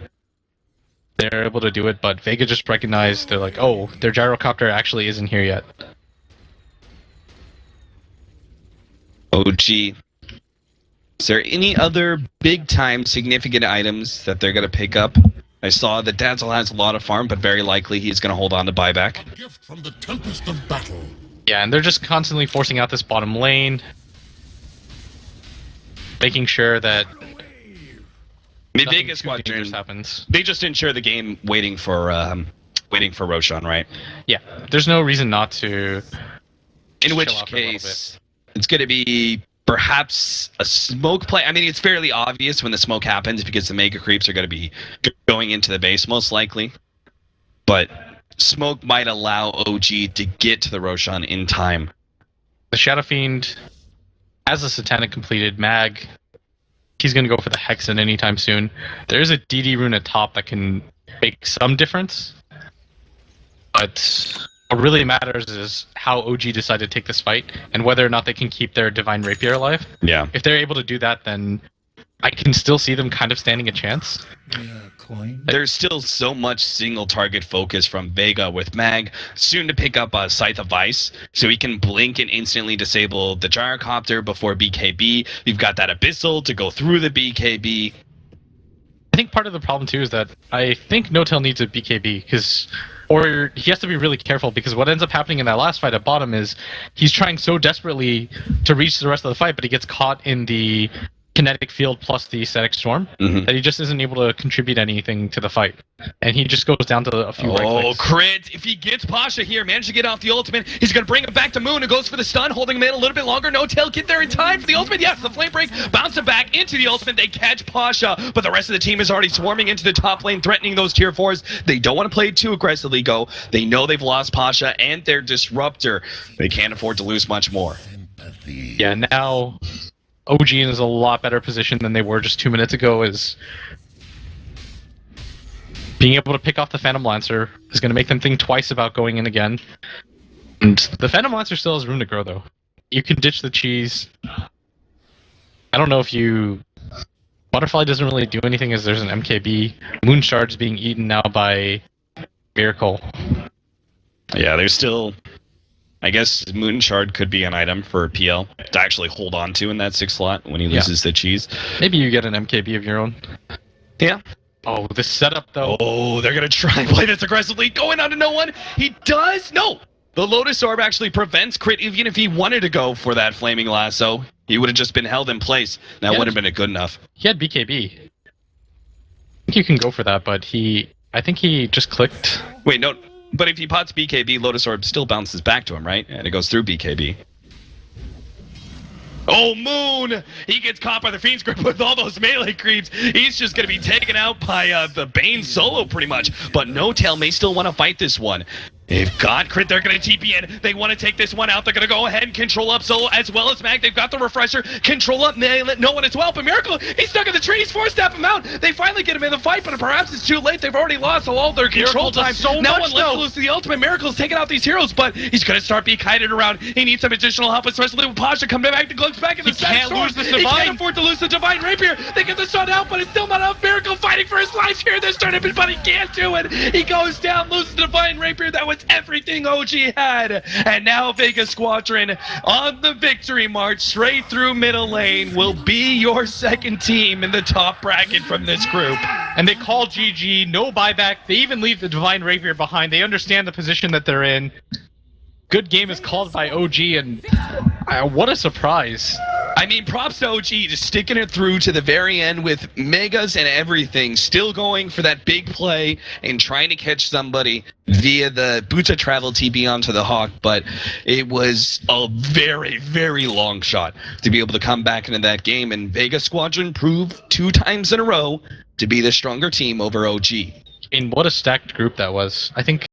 They're able to do it, but Vega just recognized, they're like, oh, their Gyrocopter actually isn't here yet. OG. Is there any other big-time significant items that they're going to pick up? I saw that Dazzle has a lot of farm, but very likely he's going to hold on to buyback. A gift from the tempest of battle. Yeah, and they're just constantly forcing out this bottom lane, making sure that I mean, nothing Vega too Squadron dangerous happens. They just ensure the game waiting for Roshan, right? Yeah, there's no reason not to. In Chill which out for a little case, it's going to be perhaps a smoke play. I mean, it's fairly obvious when the smoke happens because the Mega Creeps are going to be going into the base most likely. But smoke might allow OG to get to the Roshan in time. The Shadow Fiend has a Satanic completed mag. He's going to go for the Hexen anytime soon. There is a DD rune at top that can make some difference. But what really matters is how OG decide to take this fight and whether or not they can keep their Divine Rapier alive. Yeah. If they're able to do that, then I can still see them kind of standing a chance. There's still so much single target focus from Vega with Mag, soon to pick up a Scythe of Ice, so he can blink and instantly disable the Gyrocopter before BKB. You've got that Abyssal to go through the BKB. I think part of the problem too is that I think No-Tail needs a BKB, or he has to be really careful, because what ends up happening in that last fight at bottom is he's trying so desperately to reach the rest of the fight, but he gets caught in the kinetic field plus the static storm, that he just isn't able to contribute anything to the fight, and he just goes down to a few right clicks. Crit! If he gets Pasha here, managed to get off the ultimate, he's going to bring him back to Moon, who goes for the stun, holding him in a little bit longer. No-Tail get there in time for the ultimate. Yes, the flame break, bounce him back into the ultimate. They catch Pasha, but the rest of the team is already swarming into the top lane, threatening those tier 4s. They don't want to play too aggressively, go. They know they've lost Pasha and their Disruptor. They can't afford to lose much more. Yeah, now OG is a lot better position than they were just 2 minutes ago. Is being able to pick off the Phantom Lancer is going to make them think twice about going in again. And the Phantom Lancer still has room to grow, though. You can ditch the cheese. I don't know if you... Butterfly doesn't really do anything as there's an MKB. Moon Shard's being eaten now by Miracle. Yeah, there's still... I guess Moon Shard could be an item for PL to actually hold on to in that 6th slot when he loses the cheese. Maybe you get an MKB of your own. Yeah. Oh, the setup though. Oh, they're gonna try and play this aggressively. Going on to no one. He does. No. The Lotus Orb actually prevents crit. Even if he wanted to go for that flaming lasso, he would have just been held in place. That Yeah. would have been good enough. He had BKB. I think you can go for that, but I think he just clicked. Wait, no. But if he pots BKB, Lotus Orb still bounces back to him, right? And it goes through BKB. Oh, Moon! He gets caught by the Fiend's Grip with all those melee creeps. He's just going to be taken out by the Bane solo, pretty much. But No Tail may still want to fight this one. If God crit, they're going to TP in. They want to take this one out. They're going to go ahead and control up Solo as well as Mag. They've got the Refresher. Control up no one as well. But Miracle, he's stuck in the tree. He's forced to step him out. They finally get him in the fight, but perhaps it's too late. They've already lost all their control time. Now one lets loose the ultimate. Miracle's taking out these heroes, but he's going to start being kited around. He needs some additional help, especially with Pasha coming back to Glug's back in the center. Can't lose this He Divine. can't afford to lose the Divine Rapier. They get the shot out, but it's still not enough. Miracle fighting for his life here in this tournament, but he can't do it. He goes down, loses the Divine Rapier. That was everything OG had. And now Vega Squadron on the victory march straight through middle lane will be your second team in the top bracket from this group. And they call GG, no buyback. They even leave the Divine Rapier behind. They understand the position that they're in. Good game is called by OG, and what a surprise. I mean, props to OG, just sticking it through to the very end with megas and everything, still going for that big play and trying to catch somebody via the Buta travel TP onto the Hawk, but it was a very, very long shot to be able to come back into that game, and Vega Squadron proved 2 times in a row to be the stronger team over OG. I mean, what a stacked group that was. I think